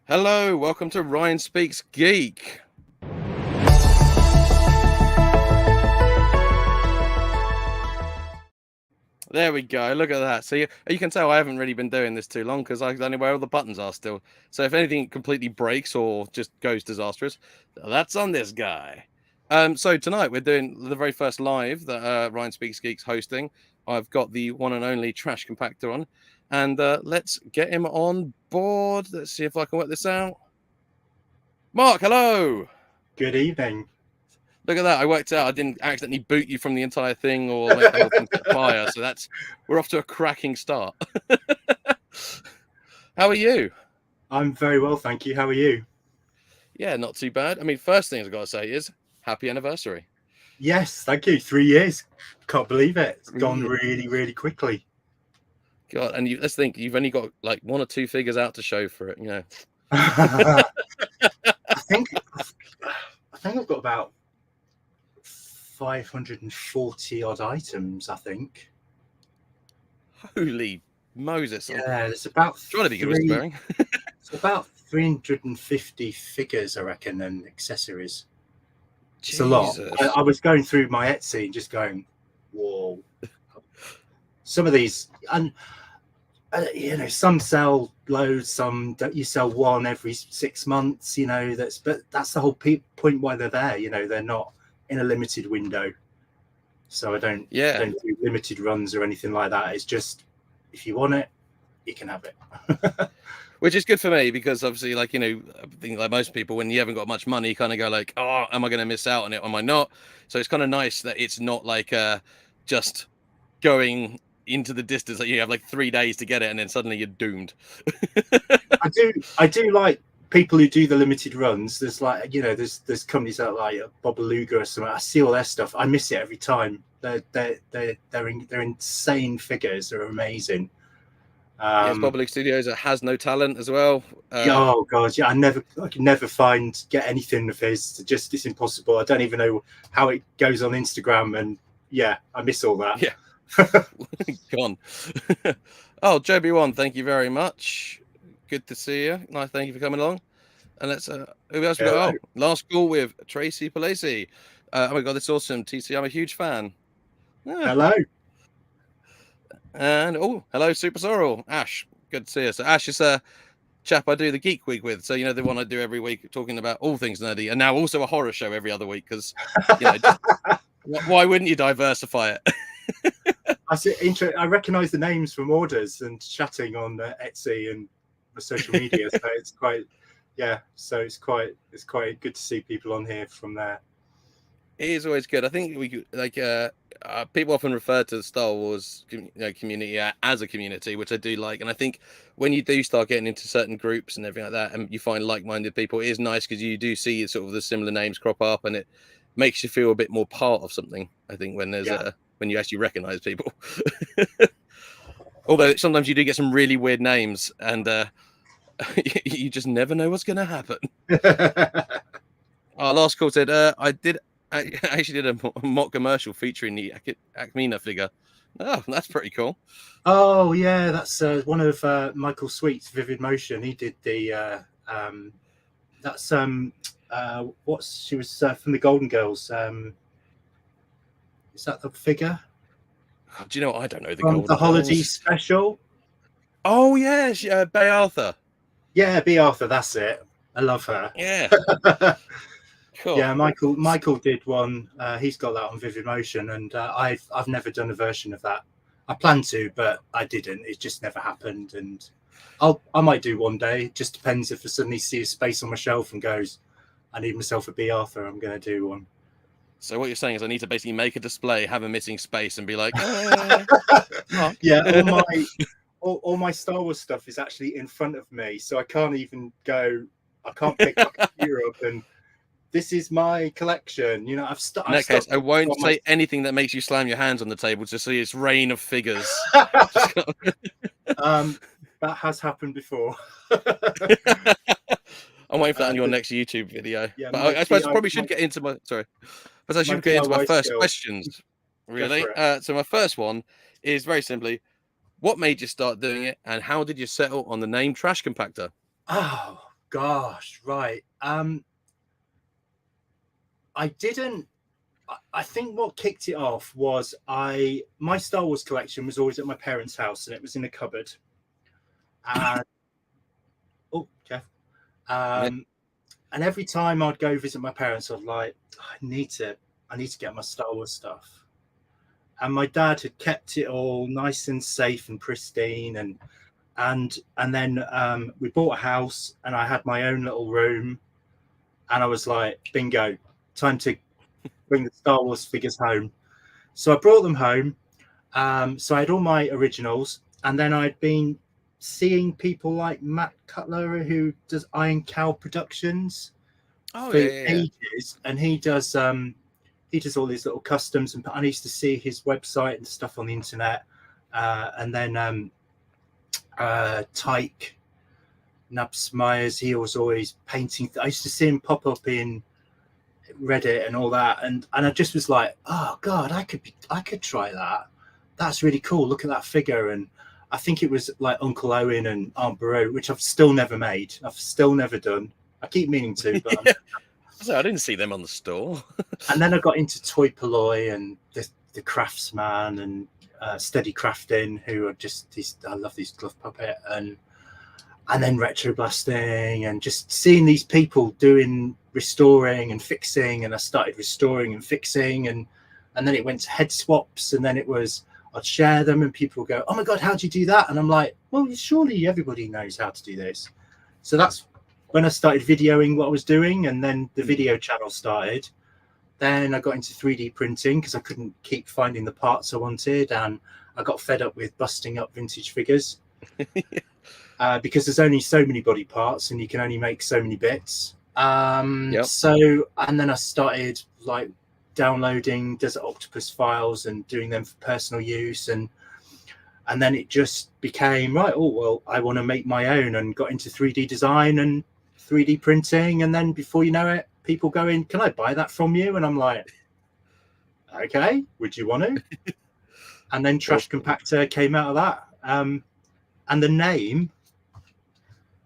Hello, welcome to Ryan Speaks Geek. There we go. Look at that. So you can tell I haven't really been doing this too long because I don't know where all the buttons are still. So if anything completely breaks or just goes disastrous, that's on this guy. So tonight we're doing the very first live that Ryan Speaks Geek's hosting. I've got the one and only Trash Compactor on, and let's get him on board. Let's see if I can work this out. Mark, hello. Good evening. Look at that. I worked out I didn't accidentally boot you from the entire thing or make the whole thing set fire. So we're off to a cracking start. How are you? I'm very well, thank you. How are you? Yeah, not too bad. I mean, first thing I've got to say is happy anniversary. Yes, thank you. 3 years. Can't believe it. It's gone Yeah. really, really quickly. God, and let's think you've only got like one or two figures out to show for it, you know. I think I've got about 540 odd items, I think. Holy Moses. Yeah, there's about Trying to be good with swearing. It's about 350 figures, I reckon, and accessories. It's a lot. I was going through my Etsy and just going, whoa. Some of these, and some sell loads, some you sell one every 6 months. But that's the whole point why they're there. They're not in a limited window. So I don't do limited runs or anything like that. It's just if you want it, you can have it. Which is good for me because obviously, I think like most people, when you haven't got much money, you kind of go like, oh, am I going to miss out on it? Am I not? So it's kind of nice that it's not like just going into the distance that you have like 3 days to get it and then suddenly you're doomed. I do like people who do the limited runs. There's there's companies that like Bob Beluga or something. I see all their stuff. I miss it every time. They're insane figures. They're amazing. Yes, Bobbleek Studios has no talent as well. Oh god, yeah, I can never get anything of his. It's impossible. I don't even know how it goes on Instagram, and yeah, I miss all that. Yeah, gone. Oh, Joby One, thank you very much. Good to see you. Nice, thank you for coming along. And let's who else we got? Oh, last call with Tracy Palasi. Oh my god, this is awesome. TC, I'm a huge fan. Yeah. Hello. And hello, Super Sorrel. Ash, good to see you. So Ash is a chap I do the Geek Week with. So the one I do every week, talking about all things nerdy, and now also a horror show every other week. Because why wouldn't you diversify it? I recognise the names from orders and chatting on Etsy and the social media. So it's quite, yeah. So it's quite good to see people on here from there. It is always good. I think we people often refer to the Star Wars community as a community, which I do like. And I think when you do start getting into certain groups and everything like that, and you find like-minded people, it is nice because you do see sort of the similar names crop up, and it makes you feel a bit more part of something. I think when there's when you actually recognize people. Although sometimes you do get some really weird names, and you just never know what's going to happen. Our last call said, I actually did a mock commercial featuring the Acmina figure. Oh, that's pretty cool. Oh yeah, that's one of Michael Sweet's Vivid Motion. He did the that's she was from the Golden Girls. Is that the figure? Oh, do you know what? I don't know the holiday special. Oh yes, Bay Arthur. Yeah, Bay Arthur. That's it. I love her. Yeah. Cool. Yeah, Michael did one. He's got that on Vivid Motion, and I've never done a version of that. I planned to, but I didn't. It just never happened, and I might do one day. It just depends if I suddenly see a space on my shelf and goes, I need myself a B. Arthur. I'm going to do one. So what you're saying is I need to basically make a display, have a missing space, and be like, yeah, all my Star Wars stuff is actually in front of me, so I can't even go. I can't pick my computer up and. This is my collection. In that case, I won't say anything that makes you slam your hands on the table to see its rain of figures. That has happened before. I'm waiting for that on your next YouTube video. Yeah, but I suppose I probably should get into my first questions. Really? So my first one is very simply, what made you start doing it, and how did you settle on the name Trash Compactor? Oh gosh, right. I didn't. I think what kicked it off was my Star Wars collection was always at my parents' house, and it was in a cupboard. And oh, Jeff. And every time I'd go visit my parents, I'd like, I need to get my Star Wars stuff. And my dad had kept it all nice and safe and pristine, and then we bought a house, and I had my own little room, and I was like, bingo, time to bring the Star Wars figures home. So I brought them home. So I had all my originals, and then I'd been seeing people like Matt Cutler, who does Iron Cow Productions for ages, and he does all these little customs, and I used to see his website and stuff on the internet, and then Tyke Nabs Myers, he was always painting. I used to see him pop up in Reddit and all that, and I just was like, oh god, I could try that. That's really cool. Look at that figure. And I think it was like Uncle Owen and Aunt Beru, which I've still never made. I've still never done. I keep meaning to, but so I didn't see them on the store. And then I got into Toy Polloi and the Craftsman and Steady Crafting, who are just these. I love these Glove Puppet, and then retro blasting, and just seeing these people doing restoring and fixing. And I started restoring and fixing, and then it went to head swaps, and then it was I'd share them, and people would go, "Oh my god, how do you do that?" And I'm like, "Well, surely everybody knows how to do this." So that's when I started videoing what I was doing, and then the video channel started. Then I got into 3D printing because I couldn't keep finding the parts I wanted, and I got fed up with busting up vintage figures. Because there's only so many body parts and you can only make so many bits. So, and then I started like downloading Desert Octopus files and doing them for personal use, and then it just became right. Oh well, I want to make my own, and got into 3D design and 3D printing, and then before you know it, people going, "Can I buy that from you?" And I'm like, "Okay, would you want to?" And then Trash Compactor came out of that, and the name,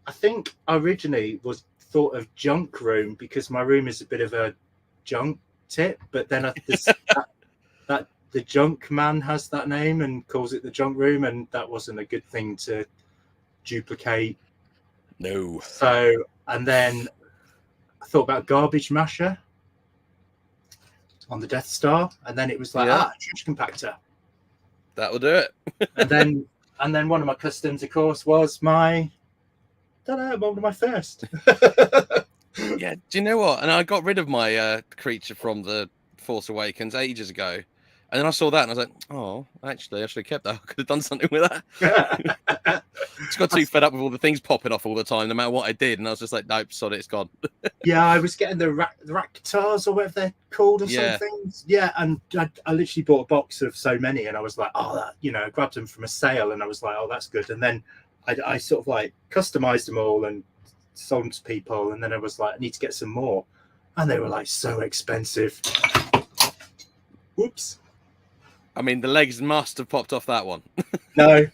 I think originally was thought of Junk Room because my room is a bit of a junk tip, but then that the Junk Man has that name and calls it the Junk Room, and that wasn't a good thing to duplicate. No. So, and then I thought about Garbage Masher on the Death Star, and then it was like Trash Compactor. That will do it. and then one of my customs, of course, was my. Don't know, one of my first. Yeah, do you know what? And I got rid of my creature from the Force Awakens ages ago, and then I saw that and I was like, "Oh, actually, I should have kept that. I could have done something with that." Just got too fed up with all the things popping off all the time, no matter what I did, and I was just like, "Nope, sod it, it's gone." Yeah, I was getting the Raktars or whatever they're called or something. Yeah, and I literally bought a box of so many, and I was like, "Oh, that," I grabbed them from a sale, and I was like, "Oh, that's good." And then I sort of like customized them all and sold them to people, and then I was like, I need to get some more, and they were like so expensive. Whoops. I mean, the legs must have popped off that one. No.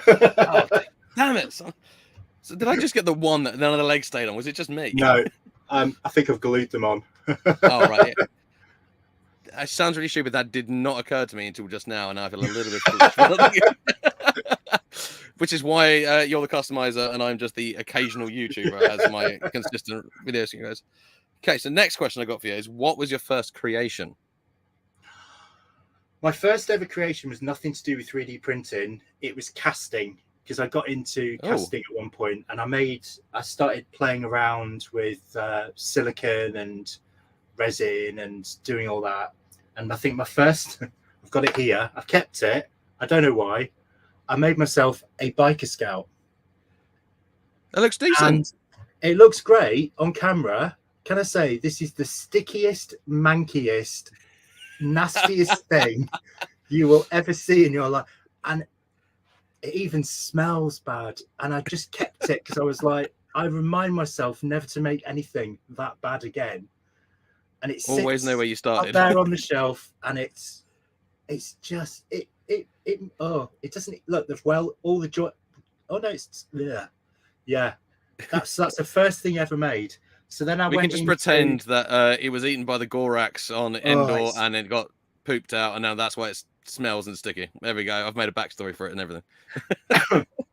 Oh, damn it! So did I just get the one that none of the legs stayed on? Was it just me? No, I think I've glued them on. Oh right. Yeah. It sounds really stupid. That did not occur to me until just now, and I feel a little bit foolish. Which is why you're the customizer and I'm just the occasional YouTuber as my consistent video goes. Okay, so next question I got for you is, what was your first creation? My first ever creation was nothing to do with 3D printing. It was casting, because I got into casting at one point, and I started playing around with silicon and resin and doing all that. And I think my first, I've got it here. I've kept it. I don't know why. I made myself a biker scout. It looks decent. And it looks great on camera. Can I say this is the stickiest, mankiest, nastiest thing you will ever see in your life? And it even smells bad. And I just kept it because I was like, I remind myself never to make anything that bad again. And it always know where you started. Up there on the shelf, and it's just it doesn't look all the joy. Oh no, it's yeah. That's the first thing I ever made. So then I We can went just into pretend that it was eaten by the Gorax on Endor it's and it got pooped out, and now that's why it smells and sticky. There we go. I've made a backstory for it and everything.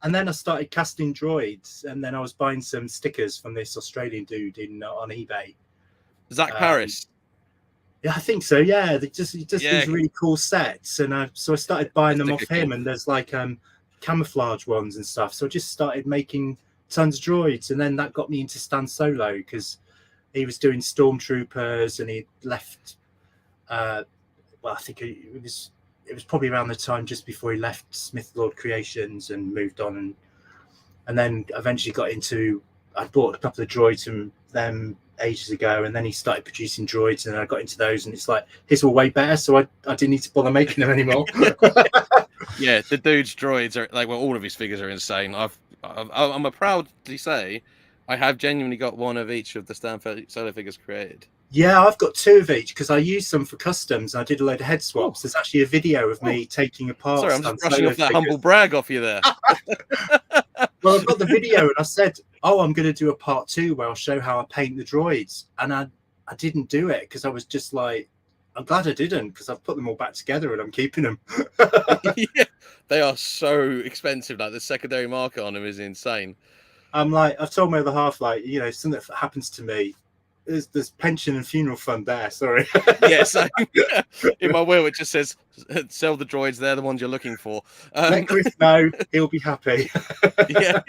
and then I started casting droids, and then I was buying some stickers from this Australian dude on eBay. Zach Paris. Yeah, I think so. Yeah, they just Yeah. these really cool sets, and so I started buying them off Sticker him. king. And there's like camouflage ones and stuff. So I just started making tons of droids, and then that got me into Stan Solo because he was doing stormtroopers, and he left. Well, I think it was probably around the time just before he left Smith Lord Creations and moved on, and then eventually got into. I bought a couple of droids from them ages ago, and then he started producing droids, and I got into those, and it's like his were way better, so I didn't need to bother making them anymore. Yeah, the dude's droids are like, well, all of his figures are insane. I'm a proudly say I have genuinely got one of each of the Stan Solo figures created. Yeah, I've got two of each because I used some for customs. I did a load of head swaps. Ooh. There's actually a video of me taking apart. Sorry, I'm just brushing off that humble brag off you there. Well, I've got the video, and I said, "Oh, I'm going to do a part 2 where I'll show how I paint the droids," and I didn't do it because I was just like, I'm glad I didn't because I've put them all back together and I'm keeping them. Yeah, they are so expensive. Like the secondary market on them is insane. I'm like, I've told my other half, like, you know, something that happens to me, there's pension and funeral fund there. Sorry. Yeah, so in my will it just says sell the droids. They're the ones you're looking for. Let Chris know; he'll be happy. Yeah.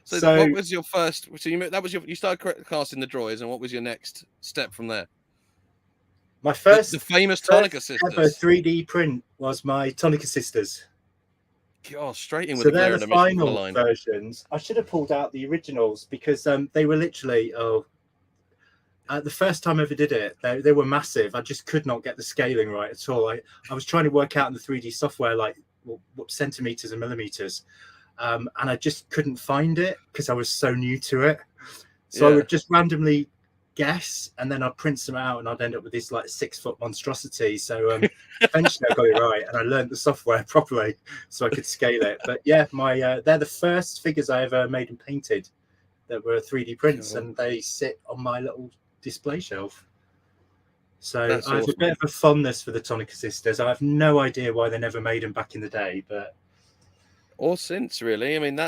So what was your first? So you started casting the droids, and what was your next step from there? My first, the famous Tonica Sisters. Ever 3D print was my Tonica Sisters. God, straight in with so the glare they're the final versions. I should have pulled out the originals because they were literally the first time I ever did it, they were massive. I just could not get the scaling right at all. I was trying to work out in the 3D software like what centimeters and millimeters, and I just couldn't find it because I was so new to it. So I would just randomly guess, and then I'd print some out, and I'd end up with this like 6-foot monstrosity. So eventually I got it right, and I learned the software properly so I could scale it. But yeah, they're the first figures I ever made and painted that were 3D prints, and they sit on my little display shelf. So I have a bit of a fondness for the Tonica Sisters. I have no idea why they never made them back in the day, but or since really. I mean,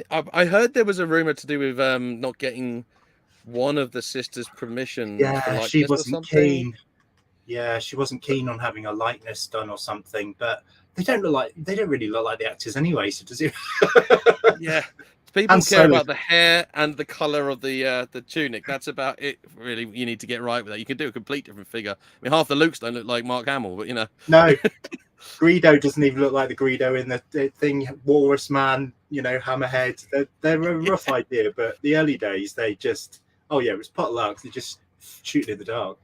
I heard there was a rumor to do with not getting one of the sisters' permission. Yeah, she wasn't keen. Yeah, she wasn't keen on having a likeness done or something. But they don't really look like the actors anyway. So does it? Yeah, people care about the hair and the color of the tunic. That's about it. Really, you need to get right with that. You could do a complete different figure. I mean, half the Lukes don't look like Mark Hamill, but you know. No, Greedo doesn't even look like the Greedo in the thing. Walrus Man, you know, Hammerhead. They're a rough idea, but the early days they just. Oh yeah, it was potluck. They just shooting in the dark.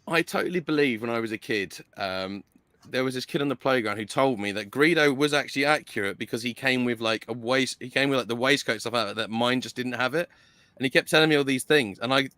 I totally believe when I was a kid, there was this kid on the playground who told me that Greedo was actually accurate because he came with like a waist. He came with like the waistcoat stuff out that mine just didn't have it, and he kept telling me all these things, and I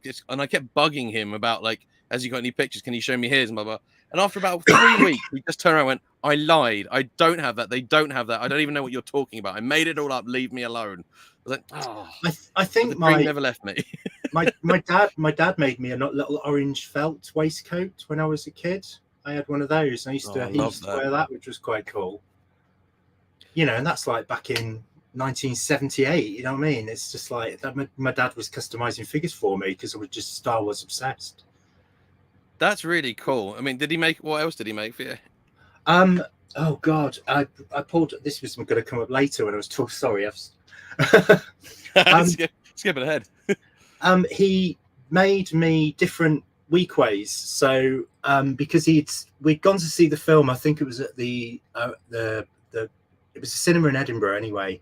kept bugging him about like, has he got any pictures? Can you show me his? And blah blah. And after about 3 weeks, he just turned around and went, I lied. I don't have that. They don't have that. I don't even know what you're talking about. I made it all up. Leave me alone. I was like, oh, I think the dream never left me. my dad made me a little orange felt waistcoat when I was a kid. I had one of those. I used to wear that, which was quite cool. You know, and that's like back in 1978. You know what I mean? It's just like my dad was customizing figures for me because I was just Star Wars obsessed. That's really cool. I mean, what else did he make for you? Oh God, I pulled. This was going to come up later when I was talking. Sorry, skip it ahead. He made me different weekways. So because we'd gone to see the film. I think it was at it was a cinema in Edinburgh anyway.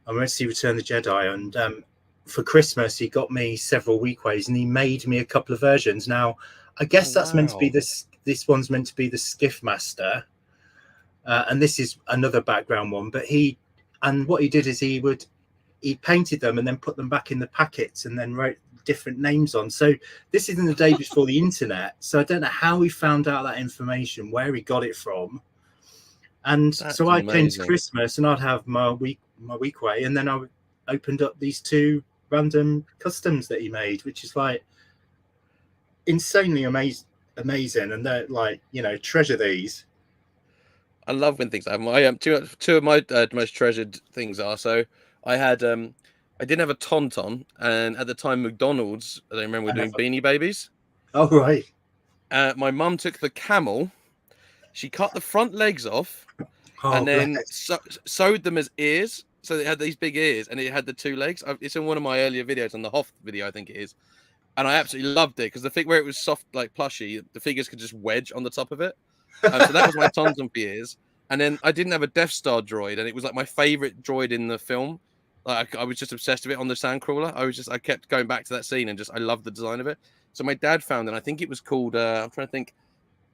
I went to see Return of the Jedi, and for Christmas he got me several weekways, and he made me a couple of versions. Now I guess that's meant to be this one's meant to be the Skiff Master, and this is another background one. But what he did is he painted them and then put them back in the packets and then wrote different names on. So this is in the day before the internet. So I don't know how he found out that information, where he got it from. And so I came to Christmas and I'd have my weekway, and then opened up these 2 random customs that he made, which is like insanely amazing. And they're like, you know, treasure these. I love when things happen. I am two of my most treasured things are, so I had I didn't have a Tauntaun, and at the time McDonald's, I don't remember, we're doing Beanie Babies. Oh right. My mum took the camel, she cut the front legs off, Oh and then bless. sewed them as ears. So it had these big ears, and it had the 2 legs. It's in one of my earlier videos, on the Hoff video, I think it is. And I absolutely loved it because the thing where it was soft, like plushy, the figures could just wedge on the top of it. So that was my Tauntaun for years. And then I didn't have a Death Star droid, and it was like my favorite droid in the film. Like I was just obsessed with it on the Sandcrawler. I kept going back to that scene, and I loved the design of it. So my dad found it. I think it was called. I'm trying to think.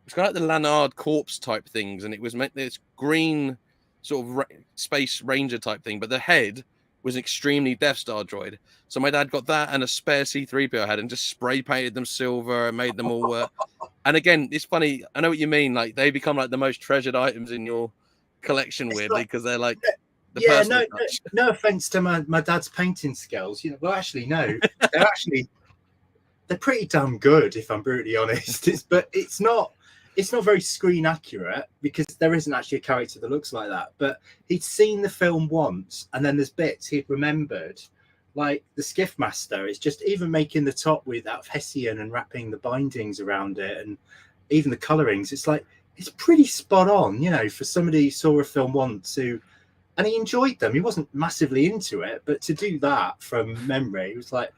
It's kind of like the Lanard corpse type things, and it was this green sort of space ranger type thing, but the head was an extremely Death Star droid. So my dad got that and a spare C-3PO head and just spray painted them silver and made them all. And again, it's funny. I know what you mean. Like they become like the most treasured items in your collection, weirdly, because they're like the personal touch. No offense to my dad's painting skills. You know, well, actually, no, they're pretty damn good, if I'm brutally honest. But it's not very screen accurate because there isn't actually a character that looks like that. But he'd seen the film once, and then there's bits he'd remembered, like the Skiff Master. It's just even making the top with that Hessian and wrapping the bindings around it, and even the colorings. It's like it's pretty spot on, you know, for somebody who saw a film once and he enjoyed them. He wasn't massively into it, but to do that from memory, it was like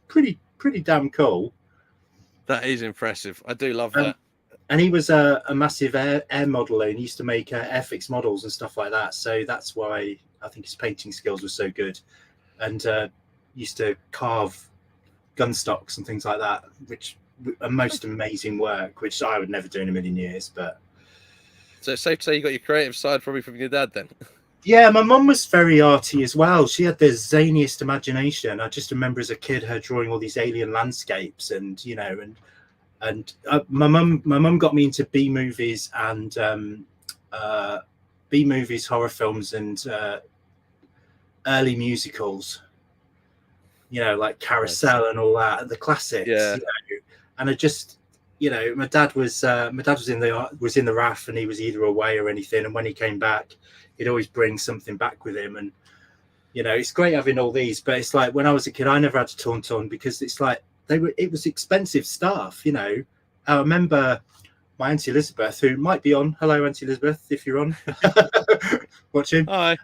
pretty damn cool. That is impressive. I do love that. And he was a massive air modeler and used to make airfix models and stuff like that. So that's why I think his painting skills were so good. And used to carve gun stocks and things like that, which are most amazing work, which I would never do in a million years. But so it's safe to say you got your creative side probably from your dad then. Yeah, my mum was very arty as well. She had the zaniest imagination. I just remember as a kid her drawing all these alien landscapes, and you know, and my mum got me into B movies and B movies, horror films, and early musicals. You know, like Carousel and all that, the classics. Yeah. You know? And I just, you know, my dad was in the RAF, and he was either away or anything. And when he came back, he'd always bring something back with him. And you know, it's great having all these, but it's like when I was a kid, I never had a Tauntaun because it's like it was expensive stuff. You know, I remember my Auntie Elizabeth, who might be on. Hello, Auntie Elizabeth, if you're on watching. Hi.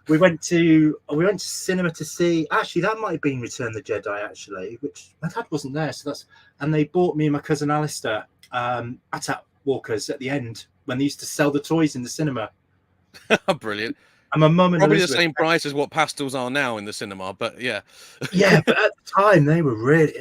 We went to cinema to see. Actually, that might have been Return the Jedi. Actually, which my dad wasn't there, so that's. And they bought me and my cousin Alistair at Walkers at the end when they used to sell the toys in the cinema. Brilliant. And my mum and probably Elizabeth, the same price as what pastels are now in the cinema, but yeah. Yeah, but at the time they were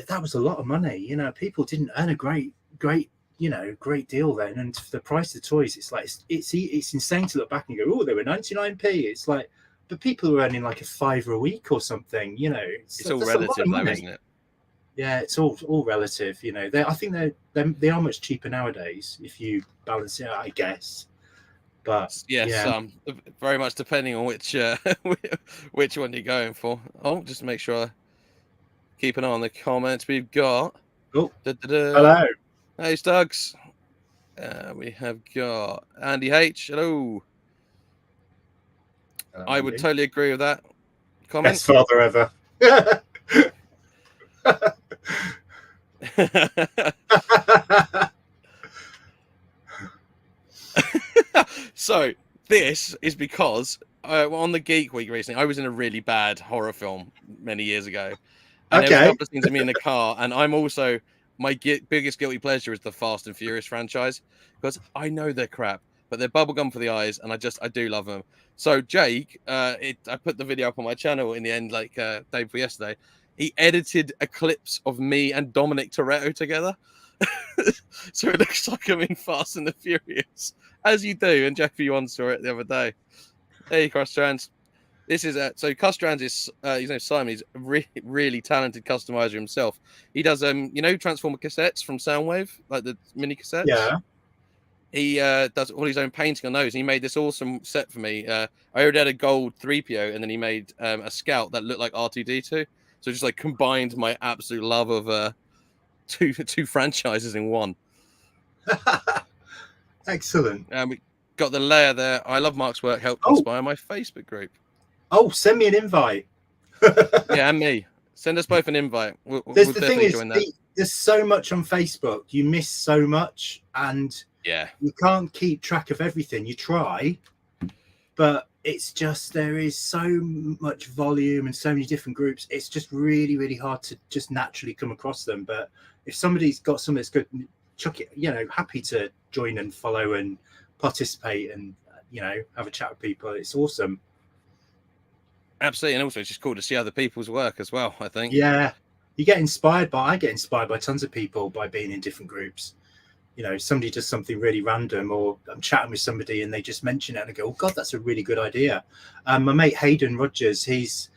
that was a lot of money. You know, people didn't earn a great deal then, and for the price of the toys, it's like it's insane to look back and go, oh, they were 99p. It's like, but people were earning like $5 a week or something. You know, it's all relative, though, isn't it? Yeah, it's all relative. You know, I think they are much cheaper nowadays if you balance it out, I guess. But yes, yeah. Very much depending on which one you're going for. Oh, just to make sure I keep an eye on the comments we've got. Oh, hello. Hey, Stugs. We have got Andy H. Hello. I would totally agree with that comment. Best father ever. So this is because on the Geek Week recently, I was in a really bad horror film many years ago, and there was a couple of scenes of me in the car, and I'm also my biggest guilty pleasure is the Fast and Furious franchise because I know they're crap, but they're bubblegum for the eyes, and I do love them. So Jake, I put the video up on my channel in the end, like day before yesterday. He edited a clips of me and Dominic Toretto together. So it looks like I'm in Fast and the Furious, as you do. And Jeffy once saw it the other day. Hey, Custrans. This is so Custrans is his name's Simon. He's a really talented customizer himself. He does Transformer cassettes from Soundwave, like the mini cassettes. Yeah. he does all his own painting on those. He made this awesome set for me. I already had a gold 3PO, and then he made a Scout that looked like R2D2. So just like combined my absolute love of two franchises in one. Excellent. We got the layer there. I love Mark's work. Helped inspire my Facebook group. Oh, send me an invite. Yeah, and me. Send us both an invite. We'll the thing is, there's so much on Facebook. You miss so much, and yeah, you can't keep track of everything. You try, but it's just there is so much volume and so many different groups. It's just really, really hard to just naturally come across them. But if somebody's got something that's good, chuck it. You know, happy to join and follow and participate and have a chat with people. It's awesome. Absolutely, and also it's just cool to see other people's work as well, I think. Yeah, I get inspired by tons of people by being in different groups. Somebody does something really random, or I'm chatting with somebody and they just mention it and I go, oh God, that's a really good idea. My mate Hayden Rogers, he's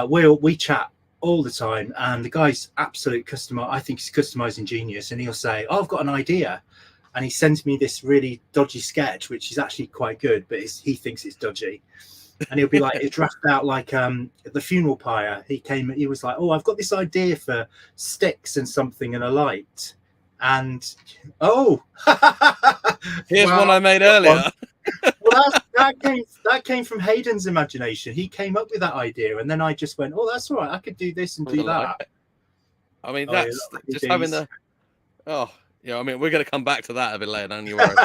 we chat all the time, and the guy's absolute customer. I think he's customizing genius, and he'll say, oh, I've got an idea. And he sends me this really dodgy sketch, which is actually quite good, but he thinks it's dodgy. And he'll be like, it drafted out like the funeral pyre. He was like, oh, I've got this idea for sticks and something and a light. And here's one I made earlier. Well, that came from Hayden's imagination. He came up with that idea, and then I just went, oh, that's all right, I could do this and do that. I mean, that's just having the I mean, we're going to come back to that a bit later, don't you worry.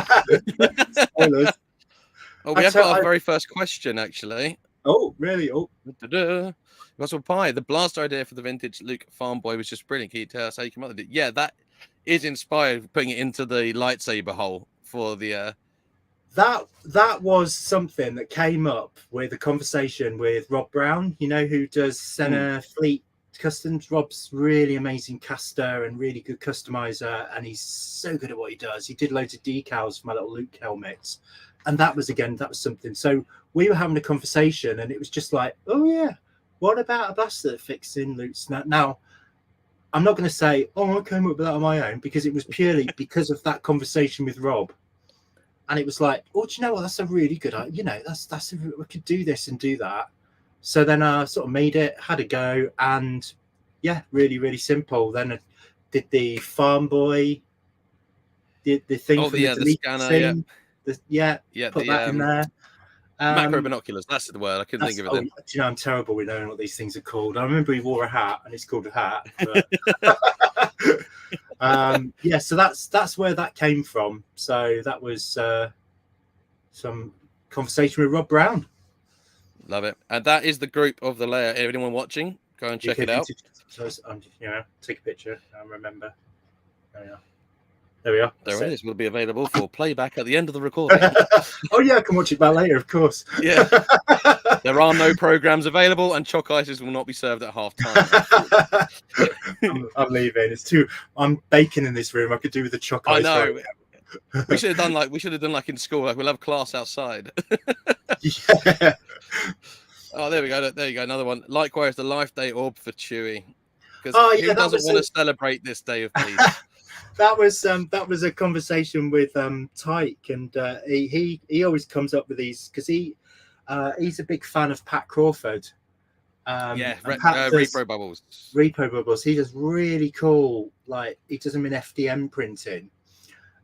Spoilers. Oh, we have got our very first question, actually. Oh, really? Oh. Russell Pye, the blaster idea for the vintage Luke Farm Boy was just brilliant. Can you tell us how you came up with it? Yeah, that is inspired, putting it into the lightsaber hole for the... That was something that came up with a conversation with Rob Brown, who does Senna Fleet Customs. Rob's really amazing caster and really good customizer, and he's so good at what he does. He did loads of decals for my little Luke helmets. And that was something. So we were having a conversation, and it was just like, oh yeah, what about a blaster that fits in Luke's? Now, I'm not going to say, oh, I came up with that on my own, because it was purely because of that conversation with Rob. And it was like, oh, do you know what? That's a really good idea. We could do this and do that. So then I sort of made it, had a go, and yeah, really, really simple. Then I did the Farm Boy, the thing for the scanner, thing. Put that in there. Macro binoculars, that's the word. I couldn't think of it then. Do you know, I'm terrible with knowing what these things are called. I remember he wore a hat, and it's called a hat. But so that's where that came from. So that was some conversation with Rob Brown. Love it. And that is the group of the layer. Anyone watching, go and check it out. Take a picture and remember. There we are. There it is. Will be available for playback at the end of the recording. Oh yeah, I can watch it back later, of course. Yeah. There are no programs available, and chalk ices will not be served at half time. I'm leaving. I'm baking in this room. I could do with the chalk ice. I know. We should have done like in school. Like we'll have class outside. Yeah. Oh, there we go. There you go. Another one. Likewise, the life day orb for Chewie. Because who doesn't want to celebrate this day of peace? That was a conversation with Tyke, and he always comes up with these because he's a big fan of Pat Crawford. Repo Bubbles. Repo Bubbles. He does really cool, like he does them in FDM printing,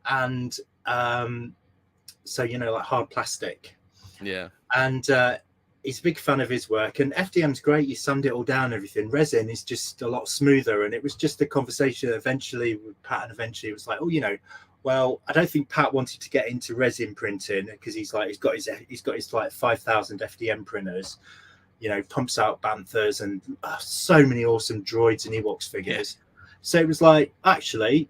and so like hard plastic. Yeah. And he's a big fan of his work, and FDM's great. You sand it all down, everything. Resin is just a lot smoother, and it was just a conversation eventually with Pat, and eventually it was like, well, I don't think Pat wanted to get into resin printing because he's got his like 5,000 FDM printers, pumps out Banthas and so many awesome droids and Ewoks figures. Yeah. So it was like, actually,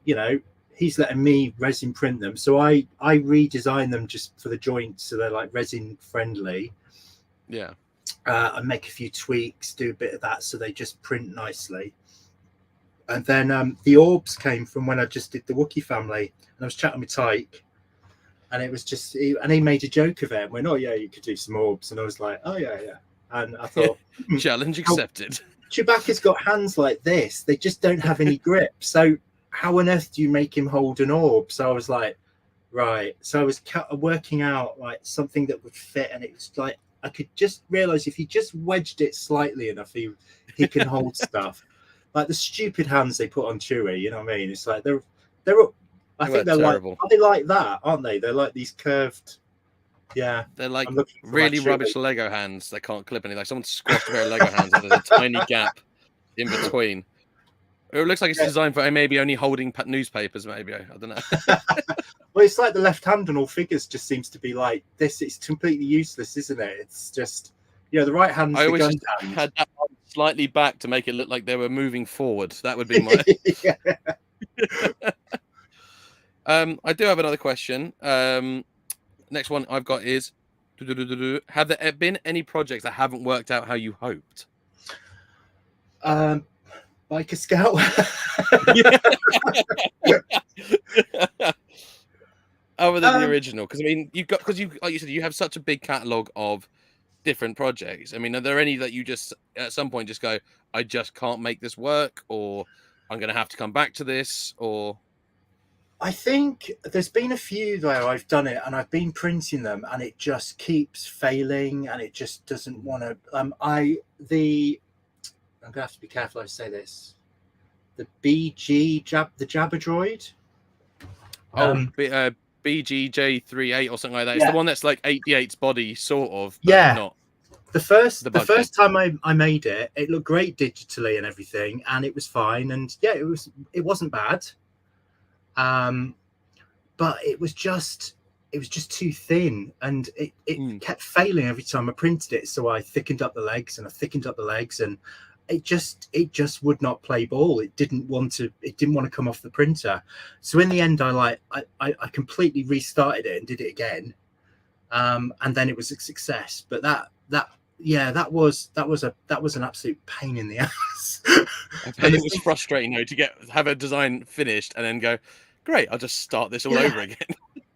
he's letting me resin print them, so I redesign them just for the joints, so they're like resin friendly. Yeah. I make a few tweaks, do a bit of that, so they just print nicely. And then the orbs came from when I just did the Wookiee family, and I was chatting with Tyke, and it was just, and he made a joke of it and went, oh yeah, you could do some orbs, and I was like, oh yeah. And I thought, challenge accepted. Chewbacca's got hands like this; they just don't have any grip. So how on earth do you make him hold an orb? So I was like, Right. So I was working out like something that would fit, and it was like I could just realize if he just wedged it slightly enough, he can hold stuff. Like the stupid hands they put on Chewie, you know what I mean? It's like they're I They were think they're like, terrible. are they like that, aren't they? They're like these curved. Yeah. They're like I'm looking for my really Chewie. rubbish Lego hands. They can't clip anything. Like someone squashed a pair of Lego hands and there's a tiny gap in between. It looks like it's Yeah. designed for maybe only holding newspapers. Maybe I don't know. Well, it's like the left hand on all figures just seems to be like this. It's completely useless, isn't it? It's just, the right hand's I the always gun just hand. had that one slightly back to make it look like they were moving forward. That would be my. Yeah. I do have another question. Next one I've got is: have there been any projects that haven't worked out how you hoped? Biker Scout. Other than the original, because I mean, like you said, you have such a big catalog of different projects. I mean, are there any that you just at some point just go, I just can't make this work, or I'm going to have to come back to this, or I think there's been a few where I've done it and I've been printing them and it just keeps failing and it just doesn't want to. I'm gonna have to be careful how I say this. The the Jabber droid. BGJ38 or something like that. It's Yeah. the one that's like 88's body, sort of, but Yeah. not The first the bug first time I made it, it looked great digitally and everything, and it was fine. And yeah, it wasn't bad. But it was just too thin, and it kept failing every time I printed it. So I thickened up the legs and and it just would not play ball. It didn't want to come off the printer. So in the end, I completely restarted it and did it again. And then it was a success. But that was an absolute pain in the ass. I bet it was frustrating though to have a design finished and then go, great, I'll just start this all over again.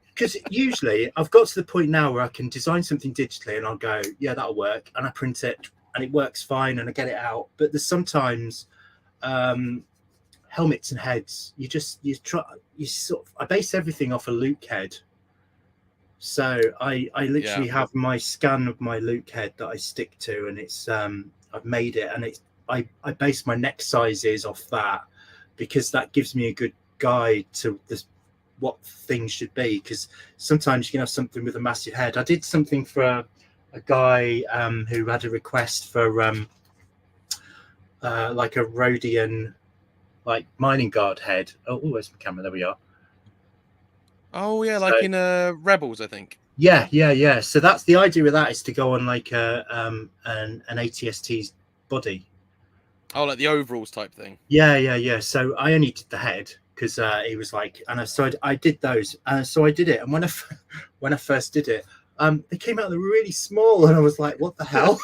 Because usually I've got to the point now where I can design something digitally and I'll go, yeah, that'll work, and I print it and it works fine and I get it out. But there's sometimes helmets and heads, I base everything off a Luke head. So I literally have my scan of my Luke head that I stick to, and it's I've made it, and I base my neck sizes off that, because that gives me a good guide to what things should be. Because sometimes you can have something with a massive head. I did something for a guy who had a request for like a Rhodian like mining guard head. Oh, where's my camera? There we are. Oh yeah, like in Rebels, I think. Yeah. So that's the idea with that, is to go on like an ATST's body. Oh, like the overalls type thing. Yeah. So I only did the head because he was like, and so I did those. So I did it, and when I first did it, they came out, they were really small, and I was like, what the hell?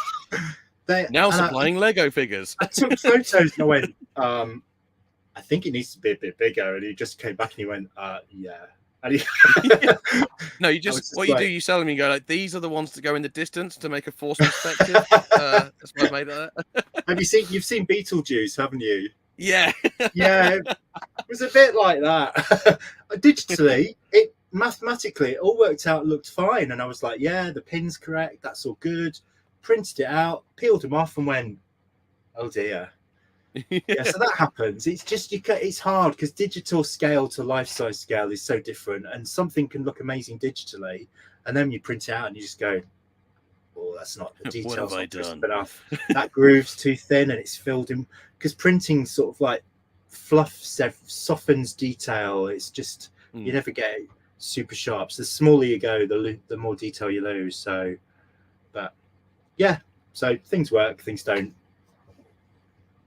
Now supplying Lego figures. I took photos and I went, I think it needs to be a bit bigger, and he just came back and he went, yeah. No, you just what you do, you sell them, you go like, these are the ones to go in the distance to make a force perspective. That's what I made of that. You've seen Beetlejuice, haven't you? Yeah. It was a bit like that. Digitally, mathematically it all worked out, looked fine, and I was like, yeah, the pin's correct, that's all good. Printed it out, peeled them off, and went, oh dear. Yeah, so that happens. It's just it's hard because digital scale to life size scale is so different, and something can look amazing digitally, and then you print it out and you just go, oh, that's not the details. What have I done? Enough. That groove's too thin and it's filled in, because printing sort of like softens detail. It's just you never get it super sharp. So the smaller you go, the more detail you lose. So, but yeah, so things work, things don't.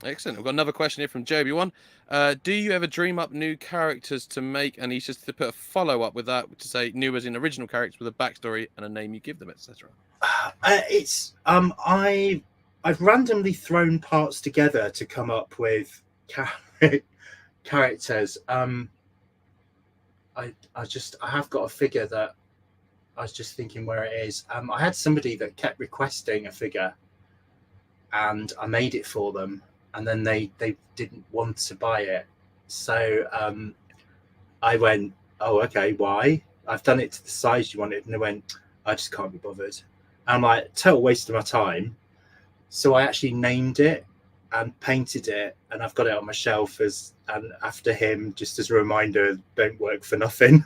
Excellent. We've got another question here from Joby One. Do you ever dream up new characters to make, and he's just to put a follow up with that to say new as in original characters with a backstory and a name you give them, etc. It's I've randomly thrown parts together to come up with characters. I have got a figure that I was just thinking where it is. I had somebody that kept requesting a figure, and I made it for them, and then they didn't want to buy it. So I went, oh, okay, why? I've done it to the size you wanted. And they went, I just can't be bothered. And I'm like, total waste of my time. So I actually named it and painted it, and I've got it on my shelf and after him, just as a reminder, don't work for nothing.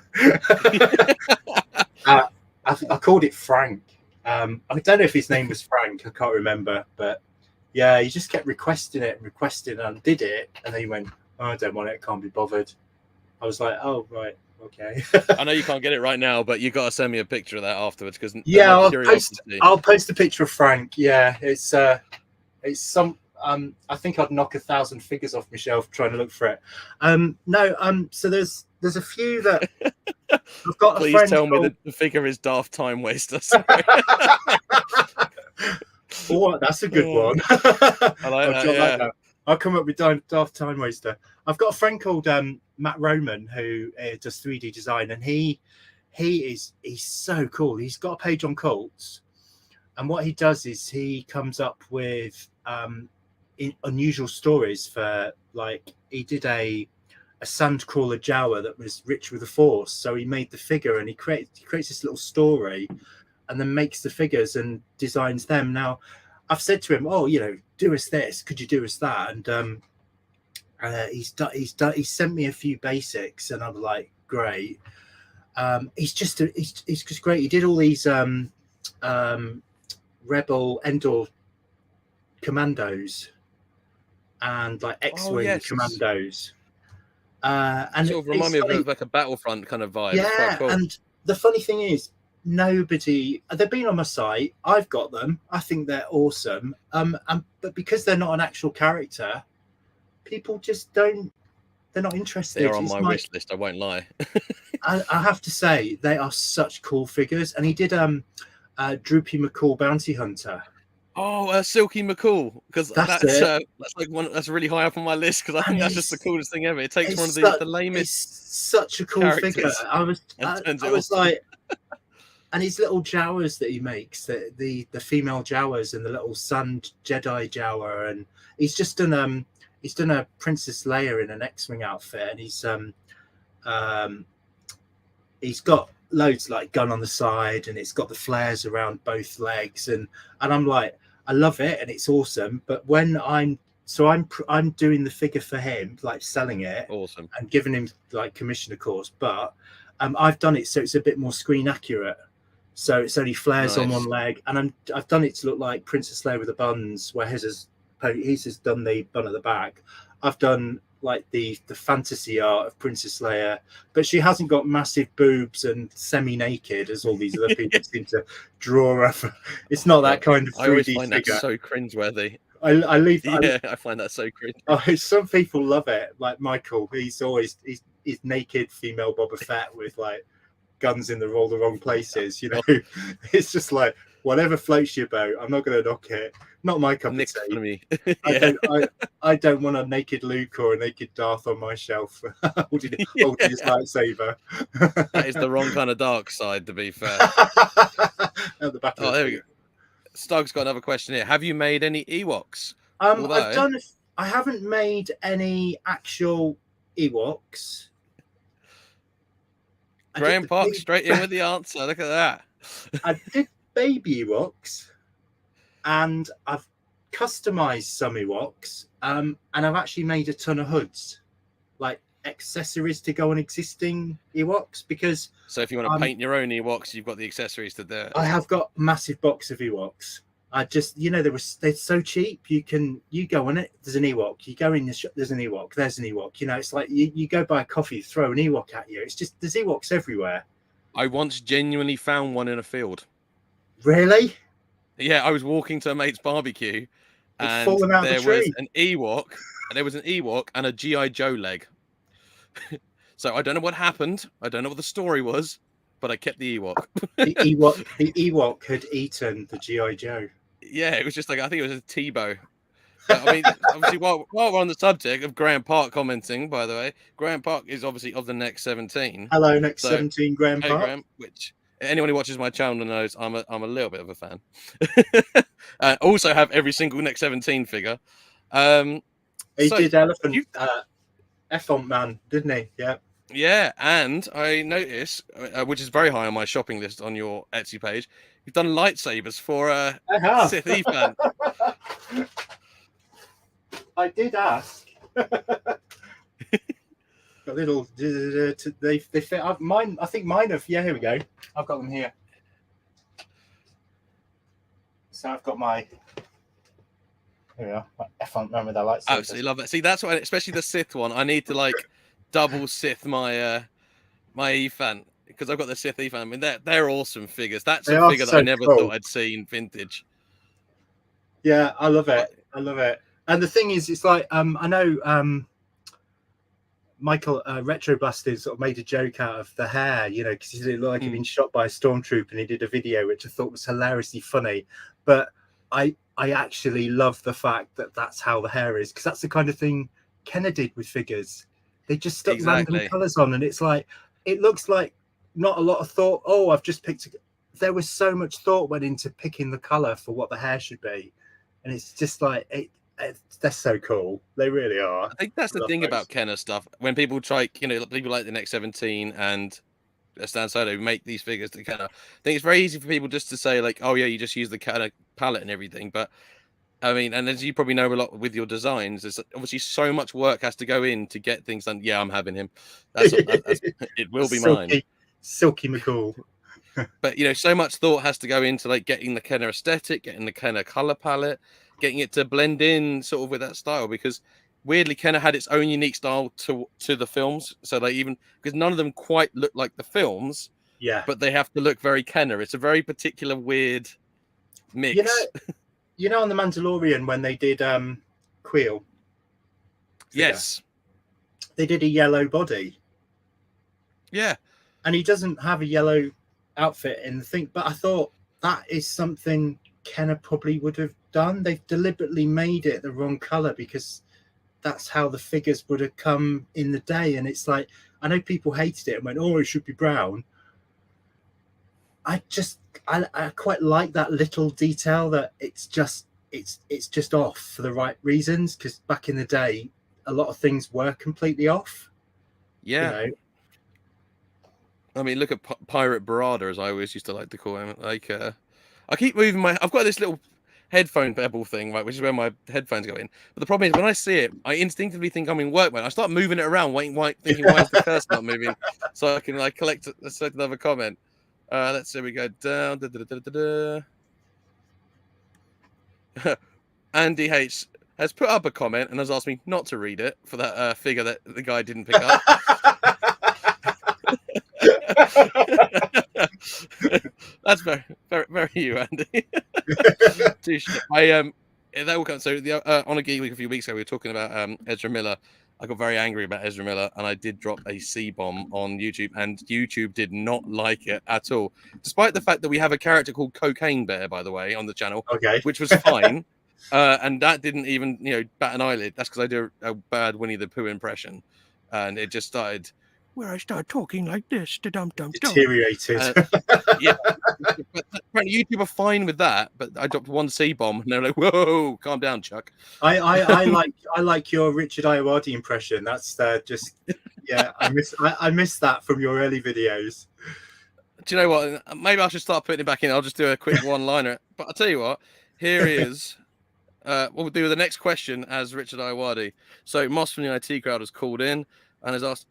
I called it Frank. I don't know if his name was Frank. I can't remember, but yeah, he just kept requesting and did it, and then he went, oh, I don't want it. I can't be bothered. I was like, oh right, okay. I know you can't get it right now, but you got to send me a picture of that afterwards, because yeah, I'll post a picture of Frank. Yeah, it's some. I think I'd knock 1,000 figures off my shelf trying to look for it. So there's a few that I've got. Please tell me that the figure is Daft Time Waster. Oh, that's a good one. I like that. I'll come up with Daft Time Waster. I've got a friend called Matt Roman who does 3D design, and he's so cool. He's got a page on Cults, and what he does is he comes up with unusual stories for, like, he did a sandcrawler Jawa that was rich with the Force. So he made the figure, and he creates this little story, and then makes the figures and designs them. Now, I've said to him, "Oh, do us this. Could you do us that?" And he's sent me a few basics, and I'm like, great. He's just great. He did all these Rebel Endor commandos and like X-wing commandos. And sort of remind me of like a Battlefront kind of vibe. Yeah, cool. And the funny thing is, they've been on my site. I've got them. I think they're awesome. But because they're not an actual character, people just they're not interested. They're on my wish list, I won't lie. I have to say, they are such cool figures. And he did Droopy McCall Bounty Hunter. Oh, Silky McCall, because that's like that's really high up on my list, because I think that's just the coolest thing ever. It takes one of the lamest. It's such a cool figure. I was like, and his little Jawas that he makes, the female Jawas and the little Sand Jedi Jawa, and he's done a Princess Leia in an X-wing outfit, and he's got loads like gun on the side, and it's got the flares around both legs, and I'm like, I love it, and it's awesome. But when I'm doing the figure for him, like selling it, awesome, and giving him like commission, of course, but I've done it so it's a bit more screen accurate, so it's only flares on one leg, and I've done it to look like Princess Leia with the buns, where he's just done the bun at the back. I've done like the fantasy art of Princess Leia, but she hasn't got massive boobs and semi-naked as all these other people seem to draw up. It's not that kind of 3D I always find figure. that so cringeworthy. I find that so cringe. Oh, some people love it. Like Michael, he's naked female Boba Fett with like guns in all the wrong places. It's just like, whatever floats your boat. I'm not going to knock it. Not my cup of tea. I don't want a naked Luke or a naked Darth on my shelf holding his lightsaber. That is the wrong kind of dark side, to be fair. At the back there we go. Stug's got another question here. Have you made any Ewoks? I haven't made any actual Ewoks. Graham Park straight in with the answer. Look at that. I did baby Ewoks, and I've customized some Ewoks, and I've actually made a ton of hoods, like accessories to go on existing Ewoks. Because so if you want to paint your own Ewoks, you've got the accessories to do it. I have got a massive box of Ewoks. I just, they're so cheap. You go on it, there's an Ewok. You go in the shop, there's an Ewok. There's an Ewok. It's like you go buy a coffee, throw an Ewok at you. It's just, there's Ewoks everywhere. I once genuinely found one in a field. Really? Yeah, I was walking to a mate's barbecue, and there was an Ewok and a G.I. Joe leg. So I don't know what happened. I don't know what the story was, but I kept the Ewok. The Ewok had eaten the G.I. Joe. Yeah, it was just like, I think it was a Tebow. But, I mean, obviously, while we're on the subject of Graham Park commenting, by the way, Graham Park is obviously of the Next 17. Hello, Next 17, Graham Park. Graham, which anyone who watches my channel knows I'm a little bit of a fan. Also have every single Next 17 figure. He did Elephant F-Font Man, didn't he? Yeah. Yeah, and I notice, which is very high on my shopping list on your Etsy page, you've done lightsabers for I have. Sith Ethan. I did ask. Got little. They fit. Mine. I think mine have. Yeah, here we go. I've got them here. So I've got my. Here we are. I can't remember that lightsaber. Absolutely love it. See, that's why, especially the Sith one. I need to like double Sith my my Ethan because I've got the Sith Ethan. I mean, they're awesome figures. That's a figure that I never thought I'd see in vintage. Yeah, I love it. I love it. And the thing is, it's like I know Michael Retroblasted sort of made a joke out of the hair, you know, because he looked like he'd been shot by a stormtrooper, and he did a video which I thought was hilariously funny. But I actually love the fact that that's how the hair is, because that's the kind of thing Kenner did with figures. They just stuck random colours on, and it's like it looks like not a lot of thought. Oh, I've just picked. There was so much thought went into picking the colour for what the hair should be, and it's just like they're so cool. They really are. I think that's the thing about Kenner stuff. When people try, you know, people like the Next 17 and Stan Solo make these figures to Kenner, I think it's very easy for people just to say like, oh yeah, you just use the Kenner palette and everything. But I mean, and as you probably know a lot with your designs, there's obviously so much work has to go in to get things done. Yeah, I'm having him. It will be mine. Silky McCool. But you know, so much thought has to go into like getting the Kenner aesthetic, getting the Kenner color palette, getting it to blend in sort of with that style. Because weirdly, Kenner had its own unique style to the films. So like even because none of them quite look like the films, yeah, but they have to look very Kenner. It's a very particular weird mix. You know, on the Mandalorian when they did Queel. Yes, they did a yellow body. Yeah, and he doesn't have a yellow outfit in the thing, but I thought that is something Kenner probably would have done. They've deliberately made it the wrong color because that's how the figures would have come in the day. And it's like, I know people hated it and went, oh, it should be brown. I quite like that little detail that it's just off for the right reasons, because back in the day a lot of things were completely off. Yeah, you know? I mean, look at Pirate Barada, as I always used to like to call him. Like, I keep moving I've got this little headphone bevel thing, right, which is where my headphones go in. But the problem is, when I see it, I instinctively think I'm in work mode. I start moving it around, thinking, why is the cursor not moving? So I can like collect another comment. Let's see, we go down. Andy H has put up a comment and has asked me not to read it for that figure that the guy didn't pick up. That's very, very, very you, Andy. That will come. So on a Geek Week a few weeks ago, we were talking about Ezra Miller. I got very angry about Ezra Miller, and I did drop a C-bomb on YouTube, and YouTube did not like it at all. Despite the fact that we have a character called Cocaine Bear, by the way, on the channel, which was fine, and that didn't even bat an eyelid. That's because I do a bad Winnie the Pooh impression, and it just started. Where I start talking like this, deteriorated. Yeah, but apparently YouTube are fine with that. But I dropped one C-bomb, and they're like, "Whoa, calm down, Chuck." I like your Richard Ayoade impression. That's just I miss that from your early videos. Do you know what? Maybe I should start putting it back in. I'll just do a quick one-liner. But I'll tell you what. Here is. We'll do the next question as Richard Ayoade. So Moss from the IT crowd has called in and has asked.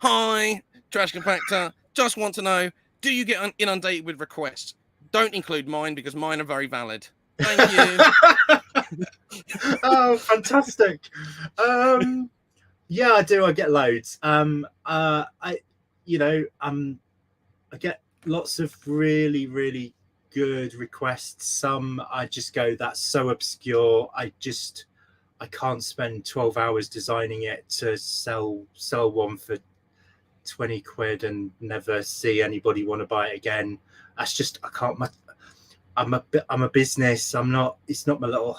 Hi, Trash Compactor. Just want to know, do you get inundated with requests? Don't include mine because mine are very valid. Thank you. Oh, fantastic. Yeah, I do. I get loads. I get lots of really, really good requests. Some I just go, that's so obscure. I can't spend 12 hours designing it to sell one for 20 quid and never see anybody want to buy it again. That's just, I can't. I'm a business. It's not my little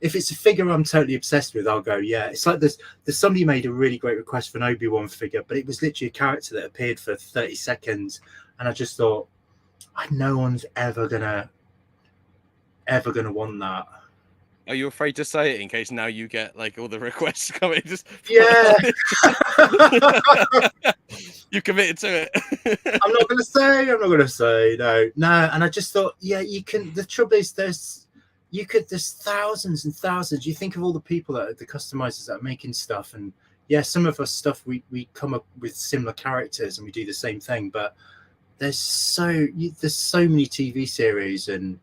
if it's a figure I'm totally obsessed with, I'll go, yeah. It's like there's somebody made a really great request for an Obi-Wan figure, but it was literally a character that appeared for 30 seconds, and I just thought, no one's ever gonna want that. Are you afraid to say it in case now you get like all the requests coming? Just Yeah. You committed to it. I'm not going to say. I'm not going to say. No. And I just thought, yeah, you can. The trouble is, there's thousands and thousands. You think of all the people that are the customizers that are making stuff, and yeah, some of us stuff we come up with similar characters and we do the same thing, but there's so many TV series, and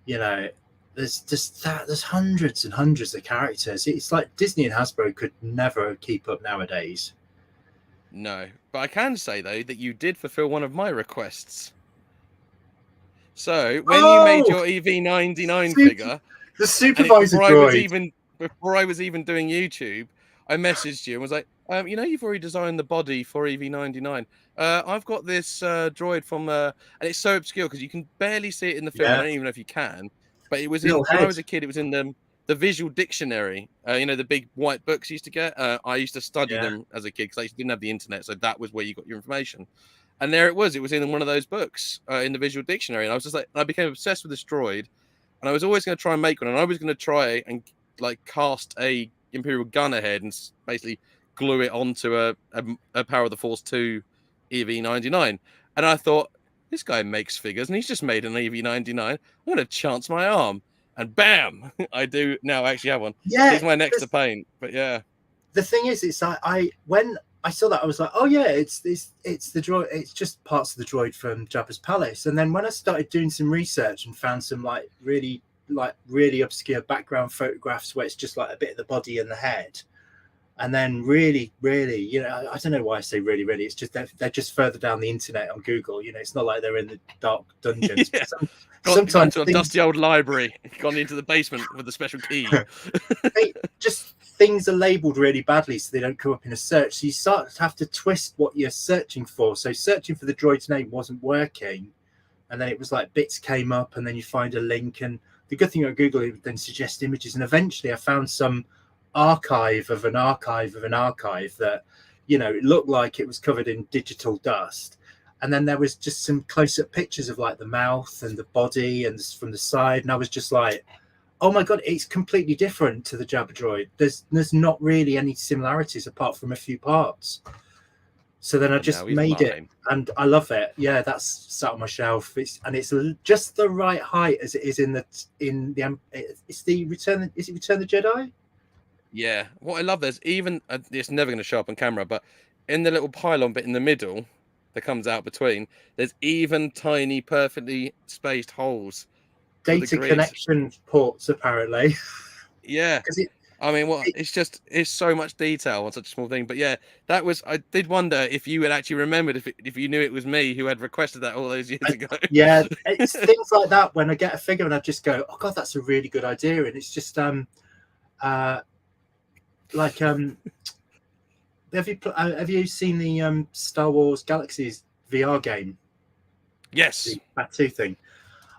you know, there's hundreds and hundreds of characters. It's like Disney and Hasbro could never keep up nowadays. No, but I can say though that you did fulfill one of my requests. So when you made your EV99 figure, the supervisor droid, before I was even doing YouTube, I messaged you and was like, you've already designed the body for EV99. I've got this droid from, and it's so obscure because you can barely see it in the film. yeah, I don't even know if you can, but it was little when I head. was a kid. It was in the visual dictionary. The big white books you used to get. I used to study them as a kid because I didn't have the internet, so that was where you got your information. And there it was. It was in one of those books in the visual dictionary, and I was just like, I became obsessed with this droid, and I was always going to try and make one, and I was going to try and like cast a Imperial gun ahead and basically glue it onto a Power of the Force 2 EV99. And I thought, this guy makes figures, and he's just made an EV99. I'm going to chance my arm, and bam, I do now actually have one. Yeah, he's my next to paint, but yeah. The thing is, it's when I saw that, I was like, oh yeah, it's the droid. It's just parts of the droid from Jabba's palace. And then when I started doing some research and found some really obscure background photographs where it's just like a bit of the body and the head, and then really, I don't know why I say really, it's just they're just further down the internet on Google. It's not like they're in the dark dungeons. Yeah. Sometimes to a dusty old library, gone into the basement with a special key. Things are labeled really badly, so they don't come up in a search. So you start to have to twist what you're searching for. So searching for the droid's name wasn't working, and then it was like bits came up, and then you find a link. And the good thing about Google, it would then suggest images. And eventually, I found some archive of an archive that, it looked like it was covered in digital dust. And then there was just some close-up pictures of like the mouth and the body and from the side, and I was just like, oh my god, it's completely different to the Jabba droid. There's not really any similarities apart from a few parts. So then I just made it, and I love it. Yeah, that's sat on my shelf. It's just the right height as it is it's the Return. Is it Return of the Jedi? Yeah. What I love, there's even it's never going to show up on camera, but in the little pylon bit in the middle that comes out between, there's even tiny, perfectly spaced holes. Data connection ports, apparently. Yeah. It's so much detail on such a small thing. But yeah, I did wonder if you had actually remembered if you knew it was me who had requested that all those years ago. Yeah, it's things like that when I get a figure and I just go, oh god, that's a really good idea. And it's just have you seen the Star Wars Galaxies VR game? Yes. The Batu thing.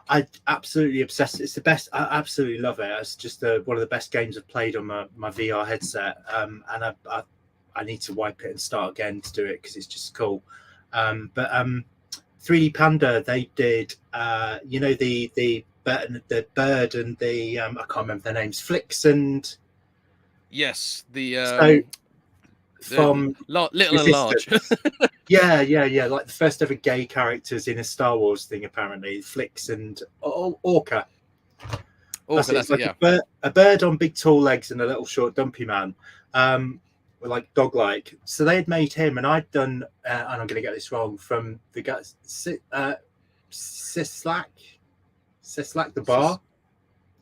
I absolutely obsessed. It's the best. I absolutely love it. It's just one of the best games I've played on my VR headset. And I need to wipe it and start again to do it because it's just cool. But 3D Panda, they did the bird and the I can't remember their names, Flicks and yes, from Little and Large. yeah, like the first ever gay characters in a Star Wars thing, apparently. Flicks and Orca. It's like a bird on big tall legs and a little short dumpy man, like dog-like. So they had made him, and I'd done, and I'm going to get this wrong, from the guys, Sislak the bar,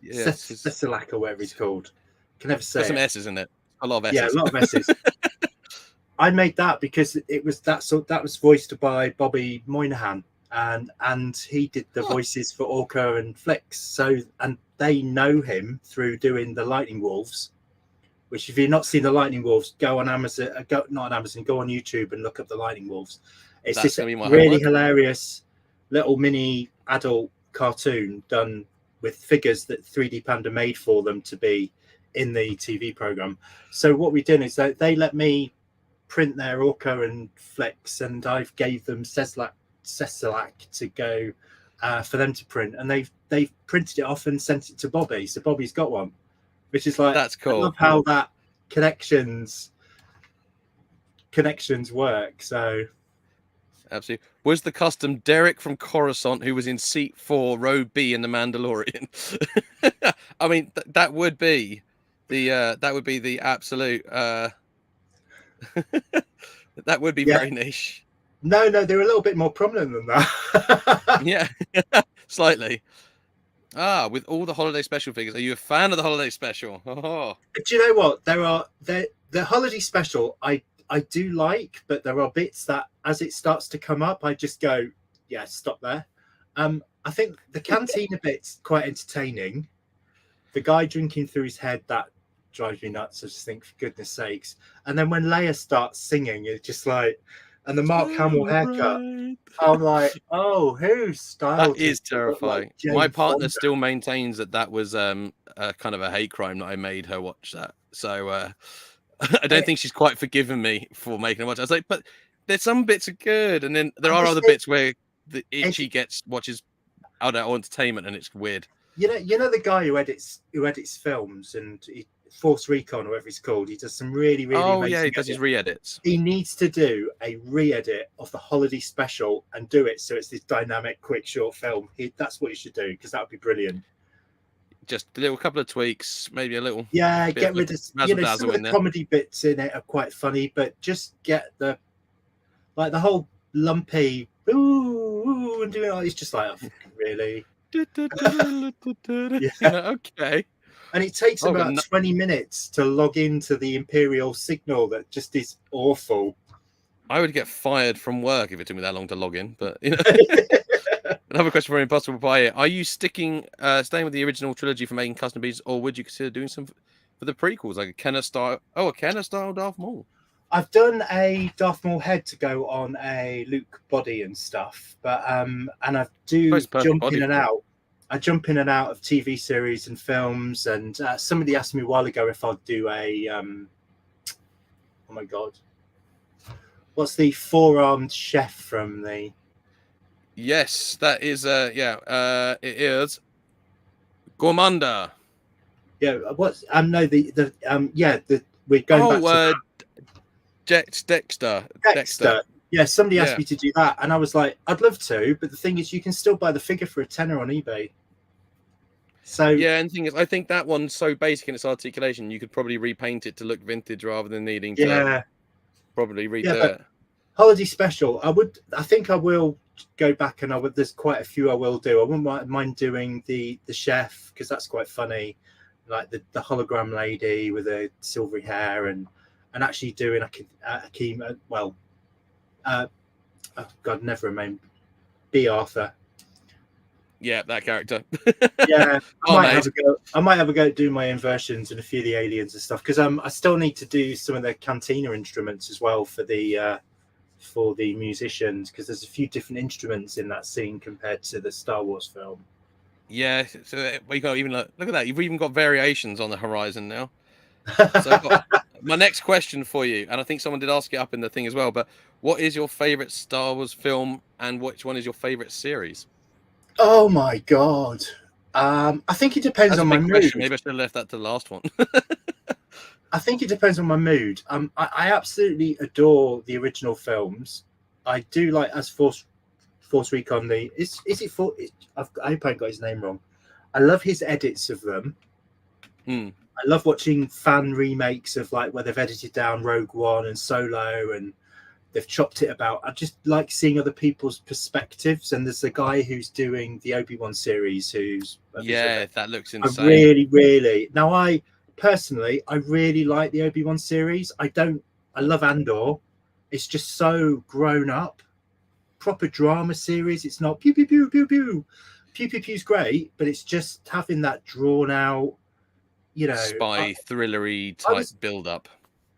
Sislak or whatever he's called. Can never say. There's some S's in it. A lot of S's. Yeah, a lot of S's. I made that because it was that was voiced by Bobby Moynihan, and he did the voices for Orca and Flicks. So, and they know him through doing the Lightning Wolves. Which, if you've not seen the Lightning Wolves, go on Amazon. Go on YouTube and look up the Lightning Wolves. It's this really hilarious little mini adult cartoon done with figures that 3D Panda made for them to be in the TV program. So what we did is that they let me print their Orca and Flicks, and I gave them Seslak to go for them to print, and they've printed it off and sent it to Bobby. So Bobby's got one. which is like, That's I love cool. how that connections work. So Absolutely. Was the custom Derek from Coruscant, who was in seat 4, row B in The Mandalorian? I mean, that would be the absolute that would be yeah, very niche. no, they're a little bit more prominent than that. Yeah, slightly. Ah, with all the holiday special figures. Are you a fan of the holiday special? Oh, Do you know what? The holiday special I do like, but there are bits that as it starts to come up, I just go, yeah, stop there. I think the cantina bit's quite entertaining. The guy drinking through his head, that drives me nuts. I just think, for goodness sakes. And then when Leia starts singing, it's just like, and the Mark Hamill haircut, celebrate. I'm like, oh, who That styled him is to look like terrifying. My Jane partner Fonda? still maintains that was a kind of a hate crime that I made her watch that. So I don't think she's quite forgiven me for making her watch. I was like, but there's some bits are good, and then there are other Honestly, bits where the itchy watches adult entertainment, and it's weird. you know the guy who edits films and Force Recon, or whatever he's called. He does some really Oh yeah, he amazing does his edits. re-edits. He needs to do a re-edit of the holiday special and do it so it's this dynamic, quick, short film. That's what he should do, because that would be brilliant. Just a little couple of tweaks, maybe a little Yeah, bit get of rid of razzle some dazzle of the in there. comedy bits in it are quite funny, but just get the whole lumpy ooh and doing it. It's just like, oh, really. Yeah. Okay. And it takes Oh, about 20 minutes to log into the Imperial signal that just is awful. I would get fired from work if it took me that long to log in. But another question for Impossible Pie: are you staying with the original trilogy for making custom pieces, or would you consider doing some for the prequels, like a Kenner style? Oh, a Kenner style Darth Maul. I've done a Darth Maul head to go on a Luke body and stuff, but and I do jump in and out. I jump in and out of TV series and films, and somebody asked me a while ago if I'd do a oh my god, what's the four-armed chef from the? Yes, that is it is Gormanda. Yeah, what's no we're going back to Dexter. Yeah, somebody asked me to do that, and I was like, I'd love to, but the thing is, you can still buy the figure for £10 on eBay. So yeah, and the thing is, I think that one's so basic in its articulation, you could probably repaint it to look vintage rather than needing to probably redo it. Holiday special, I think I will go back, and there's quite a few I will do. I wouldn't mind doing the chef, because that's quite funny, like the hologram lady with the silvery hair, and actually doing a chemo. Well, oh God, never remain. B. Arthur. Yeah, that character. Yeah, I might have a go at doing my inversions and a few of the aliens and stuff, because I still need to do some of the cantina instruments as well for the musicians, because there's a few different instruments in that scene compared to the Star Wars film. Yeah, so we got even look at that. You've even got variations on the horizon now. So I've got my next question for you, and I think someone did ask it up in the thing as well. But what is your favorite Star Wars film, and which one is your favorite series? Oh my God. I think it depends on my mood. Maybe I should have left that to the last one. I think it depends on my mood. I absolutely adore the original films. I do like as Force Recon. I hope I got his name wrong. I love his edits of them. I love watching fan remakes of like where they've edited down Rogue One and Solo, and they've chopped it about. I just like seeing other people's perspectives. And there's a guy who's doing the Obi-Wan series who's that looks insane. I really now I really like the Obi-Wan series. I love Andor. It's just so grown up, proper drama series. It's not pew pew pew pew pew pew pew pew's great, but it's just having that drawn out, spy thrillery type build up.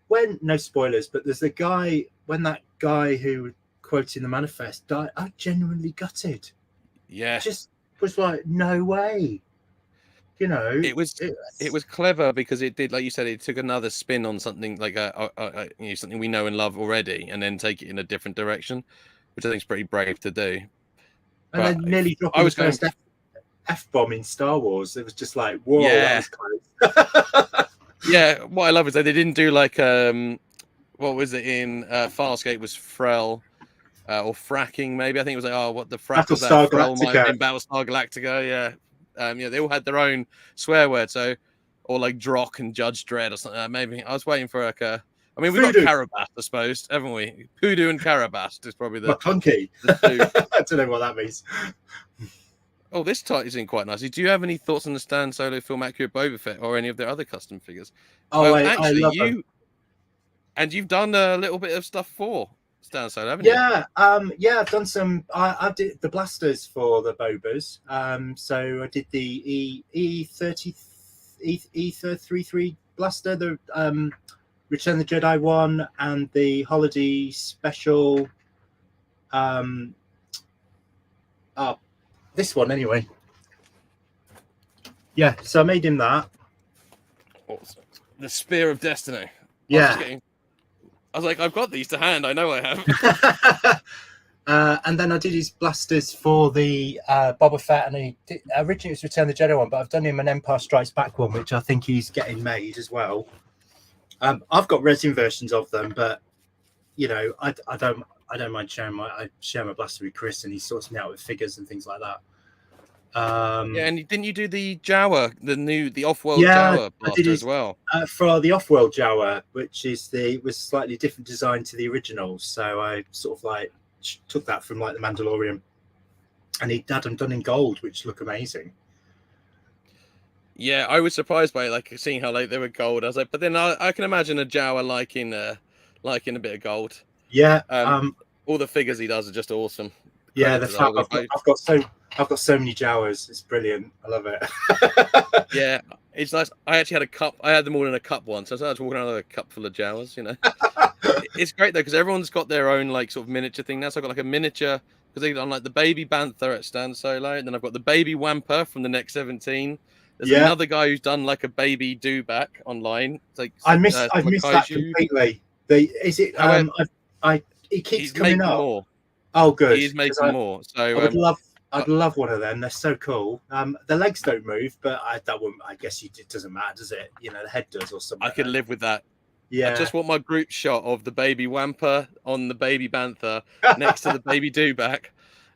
When no spoilers, but there's when that guy who quoting the manifest died, I genuinely gutted. Yeah, just was like, no way. It was clever because it did, like you said, it took another spin on something like something we know and love already, and then take it in a different direction, which I think is pretty brave to do. And then nearly dropping the first F-bomb in Star Wars. It was just like, whoa, Yeah. that was close. Yeah, what I love is that they didn't do like what was it in Farscape was Frel or fracking maybe. I think it was like, oh, what the frack was that? Battlestar Frel might have Galactica. been Battlestar Galactica. Yeah, they all had their own swear word. So, or like Drock and Judge Dredd or something. Maybe I was waiting for like a. I mean, we've got Voodoo. Carabast, I suppose, haven't we? Poodoo and Carabast is probably the McClunky. two. I don't know what that means. Oh, this ties in quite nicely. Do you have any thoughts on the Stan Solo film accurate Boba Fett or any of their other custom figures? Oh, I Actually, love them. you've done a little bit of stuff for Stan Solo, haven't you? Yeah, I've done some. I did the blasters for the Bobas. So I did the E33 blaster, the Return of the Jedi one, and the holiday special. This one anyway. Yeah, so I made him that. Awesome. The Spear of Destiny. Yeah. I was like, I've got these to hand. I know I have. And then I did his blasters for the Boba Fett, and originally it was Return of the Jedi one, but I've done him an Empire Strikes Back one, which I think he's getting made as well. I've got resin versions of them, but you know, I don't mind sharing I share my blaster with Chris, and he sorts me out with figures and things like that. Yeah, and didn't you do the Jawa, the off-world Jawa blaster as well? For the off-world Jawa, which was slightly different design to the original, so I sort of like took that from like the Mandalorian, and he had them done in gold, which look amazing. Yeah, I was surprised by it, like seeing how late they were gold. I was like, but then I can imagine a Jawa liking a bit of gold. Yeah. All the figures he does are just awesome. Yeah, I've got so many Jawas. It's brilliant. I love it. Yeah, it's nice. I actually had a cup. I had them all in a cup once. I started walking around with a cup full of Jawas. You know, it's great though because everyone's got their own like sort of miniature thing now. So I've got like a miniature because they've done like the baby Bantha at Stan Solo, and then I've got the baby Wampa from the next 17. There's another guy who's done like a baby Dewback online. It's like I've missed that completely. He keeps coming up. More. Oh, good. He's making more. So I'd love one of them. They're so cool. The legs don't move, but it doesn't matter, does it? You know, the head does or something. I could live with that. Yeah. I just want my group shot of the baby Wampa on the baby Bantha next to the baby Dewback.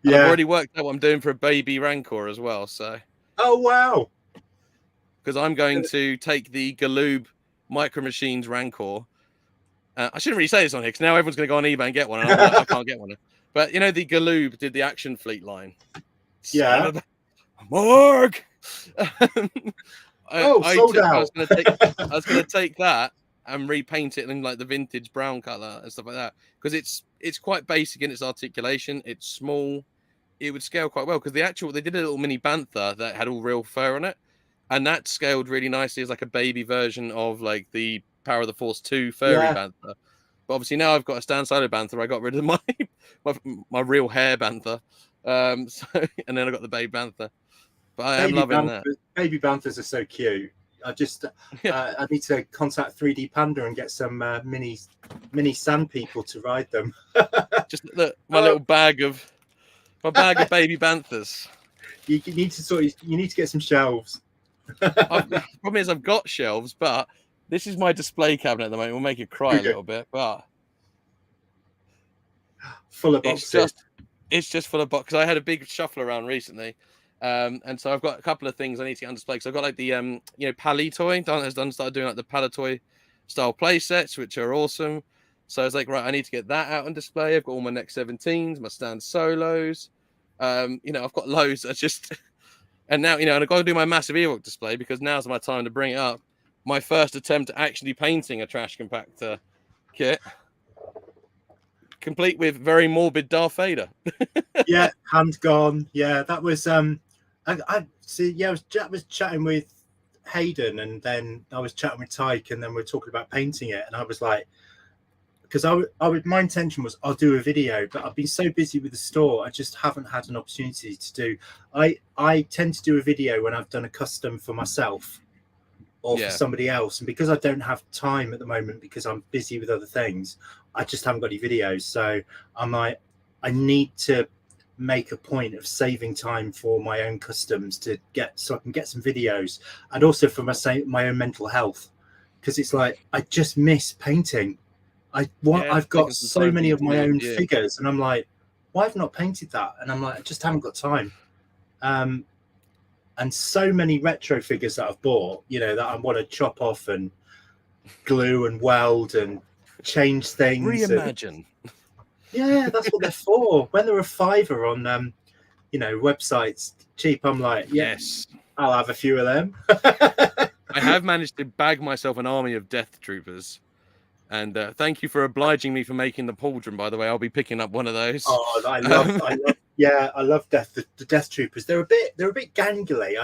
Yeah. I've already worked out what I'm doing for a baby Rancor as well. So. Oh wow. Because I'm going to take the Galoob Micro Machines Rancor. I shouldn't really say this on here because now everyone's going to go on eBay and get one. And I can't get one. But you know, the Galoob did the Action Fleet line. Yeah. Morg. I was going to take that and repaint it in like the vintage brown color and stuff like that because it's quite basic in its articulation. It's small. It would scale quite well because they did a little mini Bantha that had all real fur on it. And that scaled really nicely as like a baby version of like the Power of the Force 2 furry Bantha. But obviously now I've got a Stan Solo Bantha. I got rid of my real hair Bantha. And then I got the baby Bantha. But I am loving that. Baby Banthas are so cute. I need to contact 3D Panda and get some mini sand people to ride them. Just look, my little bag of baby Banthas. You need to get some shelves. The problem is I've got shelves, but this is my display cabinet at the moment. We'll make you cry a little bit, but full of boxes. It's just full of boxes. I had a big shuffle around recently, and so I've got a couple of things I need to get on display. So I've got like the Palitoy. Dan has started doing like the Palitoy style play sets, which are awesome. So I was like, right, I need to get that out on display. I've got all my next 17s, my Stan Solos. I've got loads. And now, and I've got to do my massive Ewok display because now's my time to bring it up. My first attempt at actually painting a Trash Compactor kit, complete with very morbid Darth Vader. Yeah, hand gone. Yeah, that was I was chatting with Hayden, and then I was chatting with Tyke, and then we are talking about painting it, and I was like, because my intention was I'll do a video, but I've been so busy with the store, I just haven't had an opportunity to do. I tend to do a video when I've done a custom for myself or for somebody else, and because I don't have time at the moment because I'm busy with other things, I just haven't got any videos. So I'm like, I need to make a point of saving time for my own customs so I can get some videos, and also for my own mental health, because it's like I just miss painting. I've got Taking some so time for many you of to my do it. own Yeah. figures, and I'm like, why have I not painted that? And I'm like, I just haven't got time. And so many retro figures that I've bought, that I want to chop off and glue and weld and change things. Reimagine. Yeah, that's what they're for. When they're a fiver on websites cheap, I'm like, yeah, Yes. I'll have a few of them. I have managed to bag myself an army of death troopers. And thank you for obliging me for making the pauldron, by the way. I'll be picking up one of those. Oh, I love the Death Troopers. They're a bit gangly.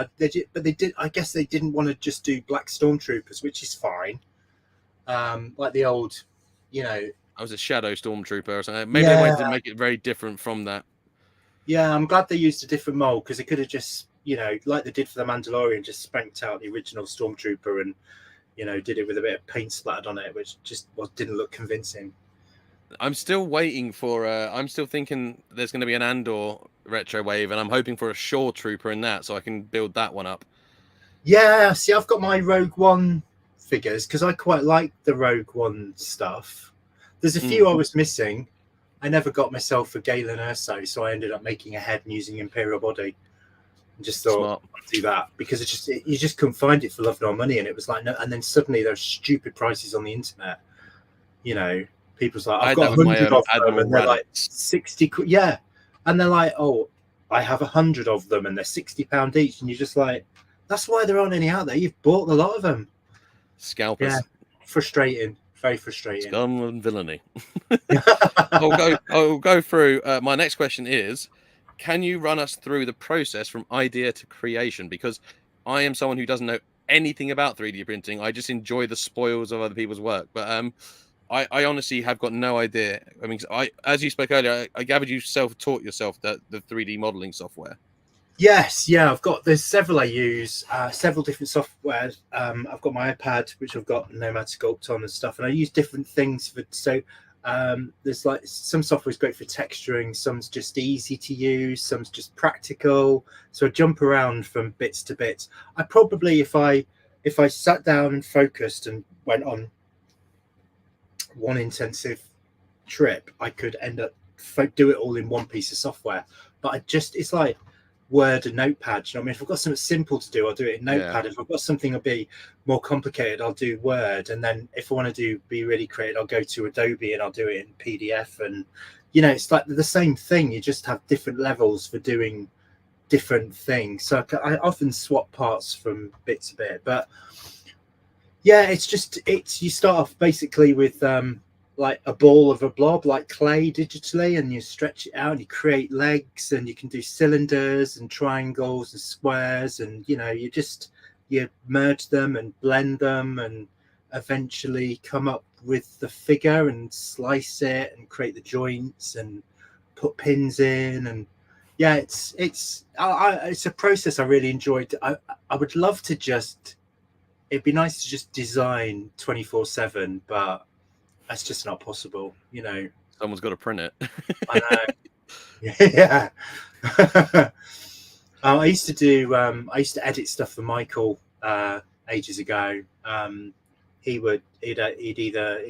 I guess they didn't want to just do black stormtroopers, which is fine. Like the old, I was a shadow stormtrooper or something. Maybe they wanted to Yeah, make it very different from that. yeah. I'm glad they used a different mold, because they could have just, like they did for the Mandalorian, just spanked out the original stormtrooper and did it with a bit of paint splattered on it, which just didn't look convincing. I'm still waiting for. I'm still thinking there's going to be an Andor retro wave, and I'm hoping for a Shore Trooper in that, so I can build that one up. Yeah, see, I've got my Rogue One figures because I quite like the Rogue One stuff. There's a few I was missing. I never got myself a Galen Erso, so I ended up making a head and using Imperial body. And just thought, I'll do that, because you just couldn't find it for love nor money, and it was like no. And then suddenly there's stupid prices on the internet. People's like, I've got 100 of them, and they're like 60. Yeah, and they're like, oh, I have 100 of them, and they're £60 each, and you're just like, that's why there aren't any out there. You've bought a lot of them. Scalpers. Yeah, frustrating. Very frustrating. Scum and villainy. I'll go through. My next question is, can you run us through the process from idea to creation? Because I am someone who doesn't know anything about 3D printing. I just enjoy the spoils of other people's work. But I honestly have got no idea. I mean, as you spoke earlier, I gathered you self-taught yourself the 3D modeling software. Yes, yeah, there's several I use, several different softwares. I've got my iPad, which I've got Nomad Sculpt on and stuff, and I use different things there's like some software is great for texturing, some's just easy to use, some's just practical. So I jump around from bits to bits. I probably, if I sat down and focused and went on one intensive trip, I could end up do it all in one piece of software. But it's like Word and Notepad. You know what I mean? If I've got something simple to do, I'll do it in Notepad. Yeah. If I've got something a bit more complicated, I'll do Word. And then if I want to be really creative, I'll go to Adobe and I'll do it in PDF. And it's like the same thing. You just have different levels for doing different things. So I often swap parts from bit to bit. But yeah, you start off basically with like a ball of a blob, like clay digitally, and you stretch it out and you create legs, and you can do cylinders and triangles and squares, and you merge them and blend them and eventually come up with the figure and slice it and create the joints and put pins in. And yeah, it's a process I really enjoyed. I would love to it'd be nice to just design 24/7, but that's just not possible. Someone's got to print it. I know. Yeah. I used to edit stuff for Michael ages ago. He'd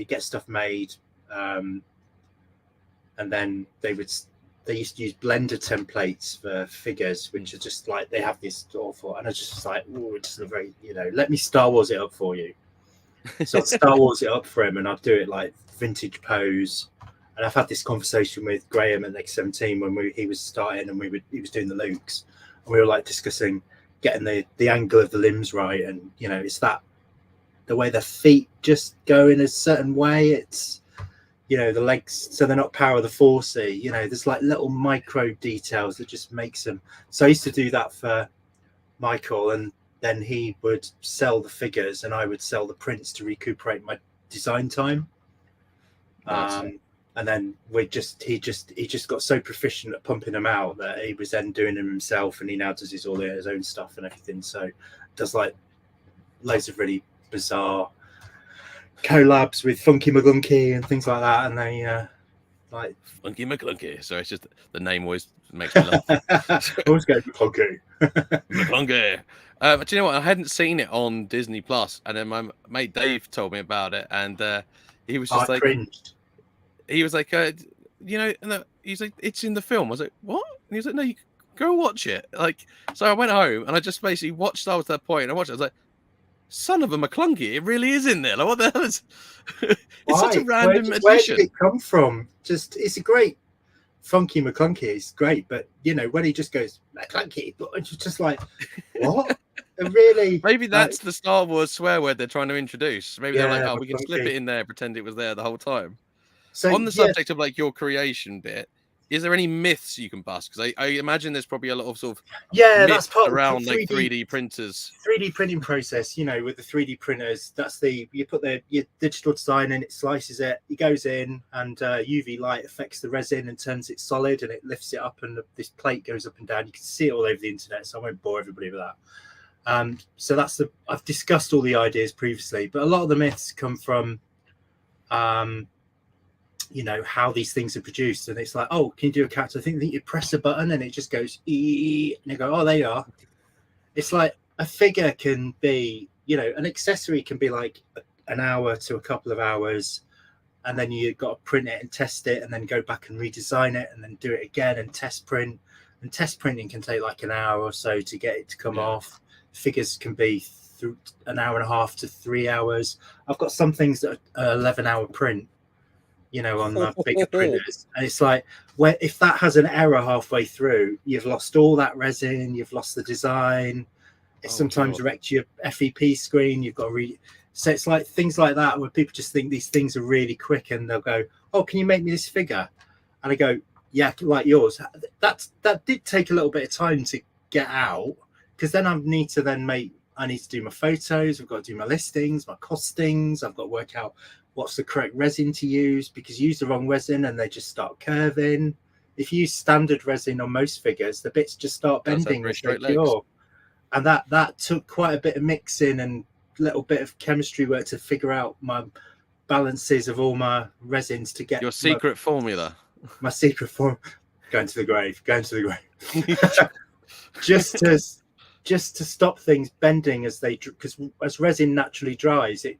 get stuff made, and then they used to use Blender templates for figures, which are just like, they have this awful, and I just like, oh, it's a very, let me Star Wars it up for you. So I'd Star Wars it up for him, and I'd do it like vintage pose. And I've had this conversation with Graham at Next 17 when he was starting, and he was doing the Lukes, and we were like discussing getting the angle of the limbs right, and it's that the way the feet just go in a certain way. It's the legs, so they're not power of the forcey. There's like little micro details that just makes them. So I used to do that for Michael, and then he would sell the figures and I would sell the prints to recuperate my design time. Nice. And then he just got so proficient at pumping them out that he was then doing them himself, and he now does his own stuff and everything. So does like loads of really bizarre collabs with Funky McGunky and things like that. And they Like Funky McClunky. So it's just the name always makes me laugh. always go McClunky. McClunky. Do you know what? I hadn't seen it on Disney Plus, and then my mate Dave told me about it, and he was just I like, cringed. he was like, you know, and he's like, it's in the film. I was like, what? And he was like, no, you go watch it. Like, so I went home and I just basically watched Star Wars to that point. And I watched it. I was like, son of a McClunky, it really is in there. Like, what the hell is? It's such a random Where did addition. it come from? Just it's a great Funky McClunky is great, but you know when he just goes McClunky, but it's just like what? Really? Maybe that's the Star Wars swear word they're trying to introduce. Maybe they're like, oh, we can slip McClunky. it in there, pretend it was there the whole time. So On the subject of like your creation bit, is there any myths you can bust? Because I imagine there's probably a lot of sort of that's part around of the like 3D printers. 3D printing process. You know, with the 3D printers, that's you put your digital design in, it slices it, it goes in, and UV light affects the resin and turns it solid, and it lifts it up, and this plate goes up and down. You can see it all over the internet, so I won't bore everybody with that. So I've discussed all the ideas previously, but a lot of the myths come from you know how these things are produced, and it's like, oh, can you do a character? I think you press a button and it just goes and you go, oh, there you are. It's like a figure can be, you know, an accessory can be like an hour to a couple of hours, and then you've got to print it and test it, and then go back and redesign it, and then do it again and test print. And test printing can take like an hour or so to get it to come off. Figures can be through an hour and a half to 3 hours. I've got some things that are 11-hour print, you know, on the bigger printers, and it's like, where if that has an error halfway through, you've lost all that resin, you've lost the design. It sometimes wrecks your FEP screen. You've got to so it's like things like that where people just think these things are really quick, and they'll go, oh, can you make me this figure? And I go, yeah, like yours. That did take a little bit of time to get out, because then I need to do my photos, I've got to do my listings, my costings, I've got to work out what's the correct resin to use, because you use the wrong resin and they just start curving. If you use standard resin on most figures, the bits just start bending as they cure. And that took quite a bit of mixing and a little bit of chemistry work to figure out my balances of all my resins to get your secret formula. My secret form, going to the grave. just to stop things bending as because as resin naturally dries, it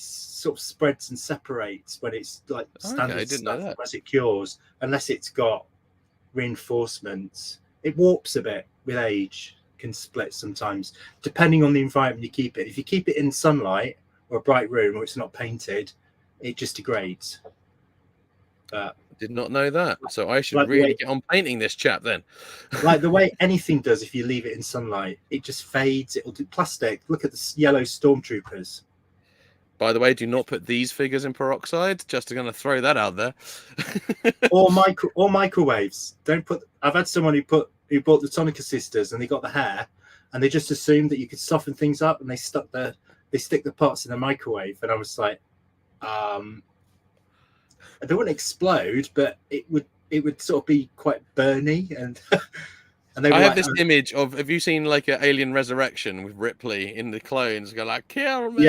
sort of spreads and separates when it's like standard stuff as it cures, unless it's got reinforcements. It warps a bit with age, can split sometimes, depending on the environment you keep it. If you keep it in sunlight or a bright room, or it's not painted, it just degrades. Did not know that, so I should really get on painting this chap then. Like the way anything does, if you leave it in sunlight, it just fades. It'll do plastic. Look at the yellow stormtroopers. By the way, do not put these figures in peroxide. Just going to throw that out there. or microwaves. Don't put. I've had someone who bought the Tonica sisters, and they got the hair, and they just assumed that you could soften things up, and they stick the parts in the microwave, and I was like, they wouldn't explode, but it would sort of be quite burny, and they were I have this image of, have you seen like an Alien Resurrection with Ripley in the clones go like, kill me?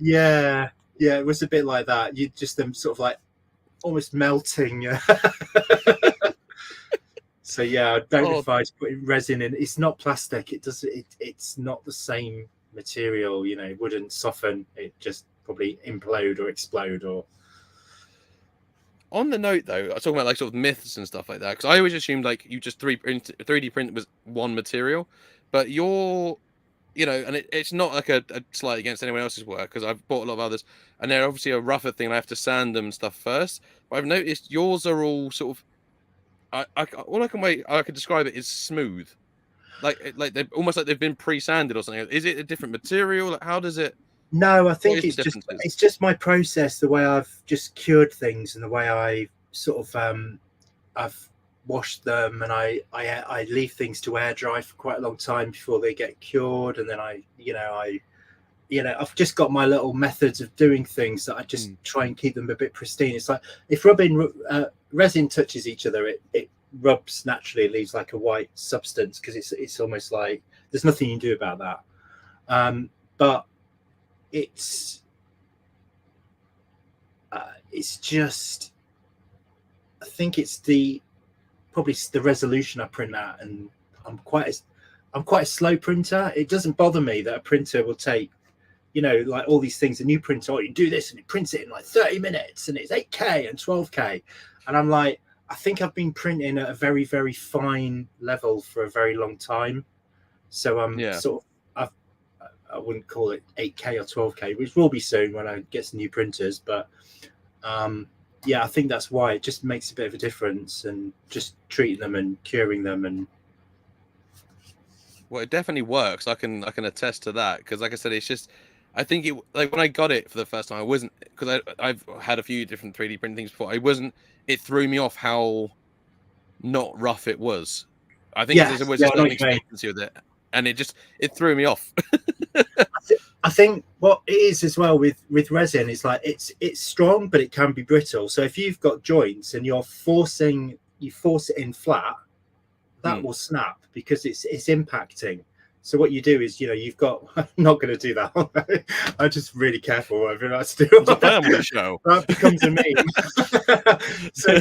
Yeah. Yeah, it was a bit like that. You just them sort of like almost melting. So yeah, don't advise putting resin in. It's not plastic. It's not the same material, you know. It wouldn't soften. It just probably implode or explode. Or on the note though, I was talking about like sort of myths and stuff like that, because I always assumed like you just 3D print was one material, but you're, you know, and it's not like a slight against anyone else's work, because I've bought a lot of others and they're obviously a rougher thing. I have to sand them and stuff first, but I've noticed yours are all sort of, all I can describe it is smooth, like they're almost like they've been pre-sanded or something. Is it a different material? Like, how does it? No, I think it's just my process, the way I've just cured things, and the way I sort of I've washed them, and I leave things to air dry for quite a long time before they get cured, and then I've just got my little methods of doing things that I just try and keep them a bit pristine. It's like if resin touches each other, it rubs naturally, it leaves like a white substance, because it's almost like there's nothing you can do about that. But it's it's just, I think it's probably the resolution I print at, and I'm quite a slow printer. It doesn't bother me that a printer will take, like all these things, a new printer, you do this and it prints it in like 30 minutes and it's 8K and 12K. And I'm like, I think I've been printing at a very, very fine level for a very long time. So I'm sort of, I wouldn't call it 8K or 12K, which will be soon when I get some new printers. But yeah, I think that's why it just makes a bit of a difference, and just treating them and curing them. And well, it definitely works. I can attest to that, because like I said, it's just, I think it, like when I got it for the first time, I wasn't, because I've had a few different 3D printing things before. It threw me off how not rough it was. I think there's always just an expectancy with it, and it threw me off. I think what it is as well with resin is like it's strong, but it can be brittle. So if you've got joints and you force it in flat, that will snap because it's impacting. So what you do is, you've got, I'm not going to do that. I'm just really careful whatever I do. It's a family show. That becomes a meme. So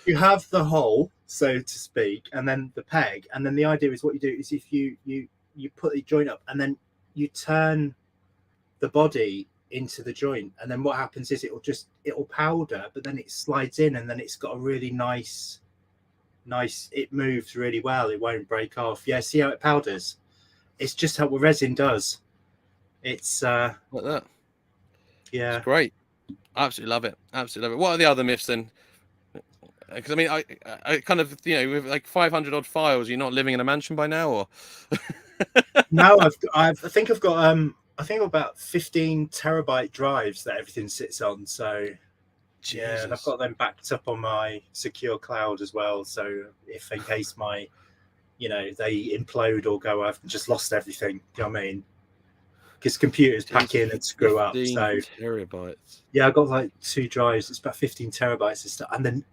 you have the hole, so to speak, and then the peg, and then the idea is what you do is if you put the joint up and then you turn the body into the joint, and then what happens is it'll powder, but then it slides in, and then it's got a really nice, it moves really well. It won't break off. Yeah, see how it powders? It's just how resin does. It's like that. Yeah, it's great. Absolutely love it. What are the other myths then? Because I mean, I kind of, with like 500 odd files, you're not living in a mansion by now, or? No, I think I've got about 15 terabyte drives that everything sits on. So Jesus. Yeah, and I've got them backed up on my secure cloud as well. So if in case my, they implode or go, I've just lost everything. Do you know what I mean? Because computers pack in and screw up. So terabytes. Yeah, I got like 2 drives. It's about 15 terabytes and stuff. And then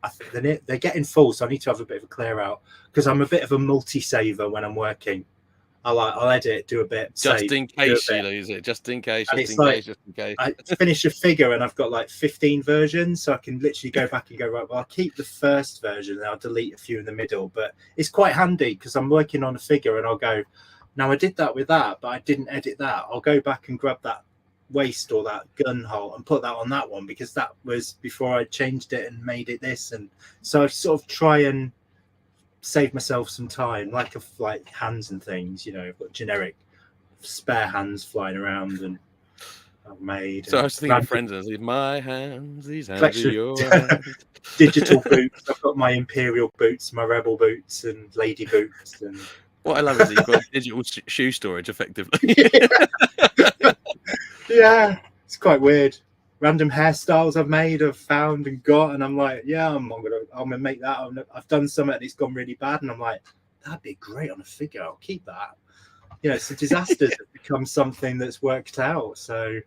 they're getting full, so I need to have a bit of a clear out because I'm a bit of a multi-saver when I'm working. I'll edit, do a bit, just in case you lose it. Just in case. Just in case. I finish a figure and I've got like 15 versions, so I can literally go back and go, right, well, I'll keep the first version and I'll delete a few in the middle. But it's quite handy because I'm working on a figure and I'll go, now I did that with that, but I didn't edit that. I'll go back and grab that waist or that gun hole and put that on that one because that was before I changed it and made it this. And so I sort of try and save myself some time, like hands and things. I've got generic spare hands flying around, and I've made. So I was thinking of friends, and my hands, these hands are yours. Digital boots. I've got my Imperial boots, my Rebel boots, and Lady boots. And what I love is that you've got digital shoe storage, effectively. Yeah, it's quite weird. Random hairstyles I've made, I've found and got, and I'm like, yeah, I'm gonna make that. I've done something and it's gone really bad, and I'm like, that'd be great on a figure. I'll keep that. So disasters have become something that's worked out. So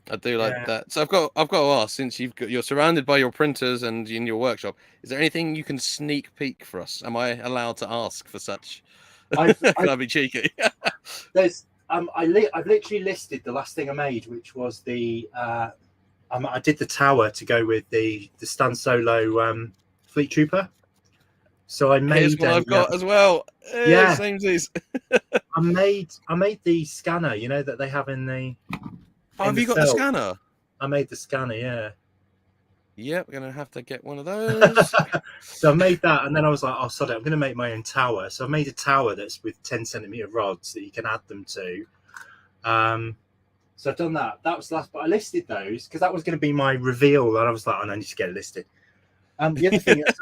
I do like that. So I've got to ask, since you're surrounded by your printers and in your workshop, is there anything you can sneak peek for us? Am I allowed to ask for such? Can I be cheeky? I've literally listed the last thing I made, which was I did the tower to go with the Stan Solo Fleet Trooper. So I made. Here's what I've got as well. Yeah, same as I made the scanner, that they have in the. Oh, have you got the scanner? I made the scanner, yeah. Yeah, we're gonna have to get one of those. So I made that, and then I was like, "Oh, sorry, I'm gonna make my own tower." So I made a tower that's with 10cm rods that you can add them to. So I've done that. That was the last, but I listed those because that was going to be my reveal, and I was like, "I need to get it listed." The other thing is,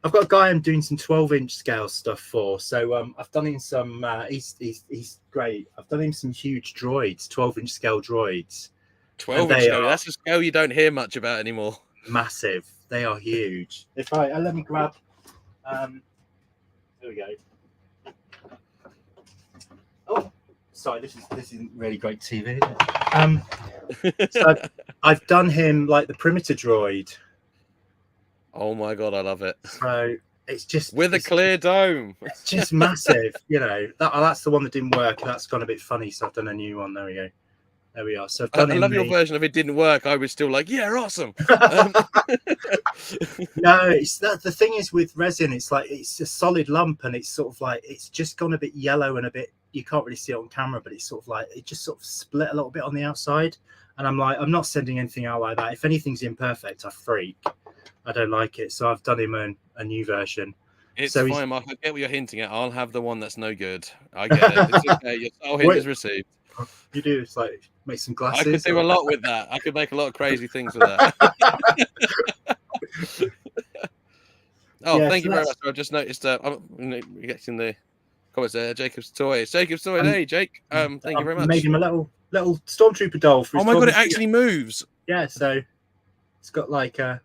I've got a guy I'm doing some 12-inch scale stuff for. So I've done him some. He's great. I've done him some huge droids, 12-inch scale droids. 12-inch scale. That's a scale you don't hear much about anymore. Massive. They are huge. If let me grab. There we go. Oh, sorry. This isn't really great TV. Is it? So I've done him like the perimeter droid. Oh my god, I love it. So it's just with a clear dome. It's just massive. That's the one that didn't work. That's gone a bit funny, so I've done a new one. There we go. there we are. So I've I done love your version of it didn't work. I was still like, yeah, awesome. No, it's that the thing is with resin, it's like it's a solid lump, and it's sort of like it's just gone a bit yellow and a bit, you can't really see it on camera, but it's sort of like it just sort of split a little bit on the outside. And I'm like, I'm not sending anything out like that. If anything's imperfect, I freak. I don't like it. So I've done him a new version. It's so fine, Mark. I get what you're hinting at. I'll have the one that's no good. I get it. It's okay. Your soul hint is received. You do, it's like make some glasses. I could do a lot with that. I could make a lot of crazy things with that. Oh, yeah, thank you very much. I just noticed I'm getting the comments there. Jacob's Toys. Jacob's Toys. Hey, Jake. Thank you very much. Made him a little Stormtrooper doll for his Oh my god, it actually moves. Yeah, so it's got like a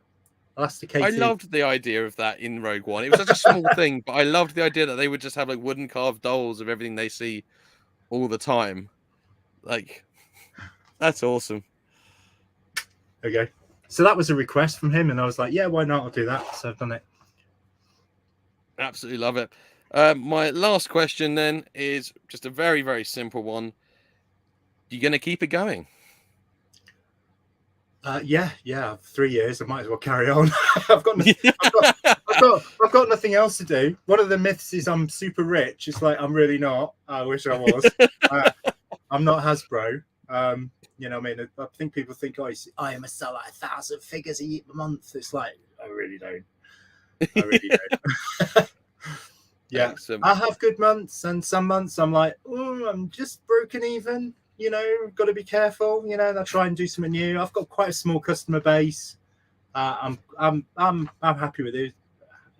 elasticated. I loved the idea of that in Rogue One. It was such a small thing, but I loved the idea that they would just have like wooden carved dolls of everything they see all the time. Like, that's awesome. Okay. So that was a request from him, and I was like, yeah, why not? I'll do that. So I've done it. Absolutely love it. My last question then is just a very, very simple one. You going to keep it going? Yeah. 3 years. I might as well carry on. I've got nothing else to do. One of the myths is I'm super rich. It's like I'm really not. I wish I was. I'm not Hasbro. You know what I mean? I think people think, oh, I am a sell like 1,000 figures a month. It's like, I really don't. Yeah, awesome. I have good months, and some months I'm like, oh, I'm just broken even. You know, got to be careful. You know, I try and do something new. I've got quite a small customer base. I'm happy with it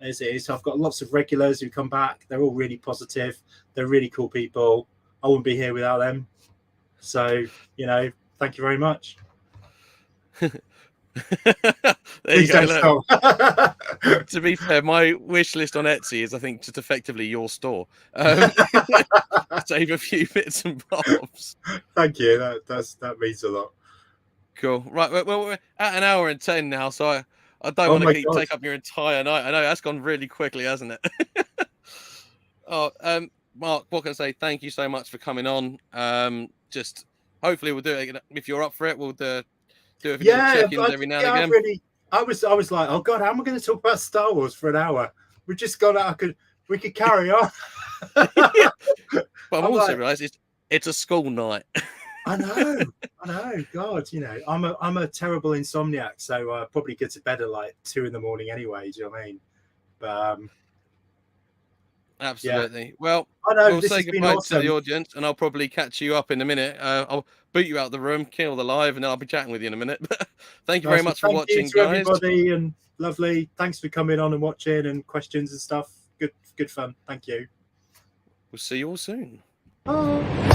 as it is. I've got lots of regulars who come back. They're all really positive. They're really cool people. I wouldn't be here without them. So, you know, thank you very much. There you go. To be fair, my wish list on Etsy is, I think, just effectively your store. Save a few bits and bobs. Thank you. That means a lot. Cool. Right. Well, we're at an hour and 10 now, so I don't want to take up your entire night. I know that's gone really quickly, hasn't it? Mark, what can I say? Thank you so much for coming on. Just hopefully we'll do it if you're up for it. We'll do a few check-ins every now and again. I was like, oh god, how am I going to talk about Star Wars for an hour? We've just gone out. We could carry on. But I'm also realised it's a school night. I know. God, you know, I'm a terrible insomniac, so I probably get to bed at like 2 a.m. anyway. Do you know what I mean? But absolutely. Yeah. Well, I know, we'll say goodbye to the audience, and I'll probably catch you up in a minute. I'll boot you out of the room, kill the live, and then I'll be chatting with you in a minute. Thank you very much for watching, guys. Everybody, and lovely. Thanks for coming on and watching and questions and stuff. Good fun. Thank you. We'll see you all soon. Bye.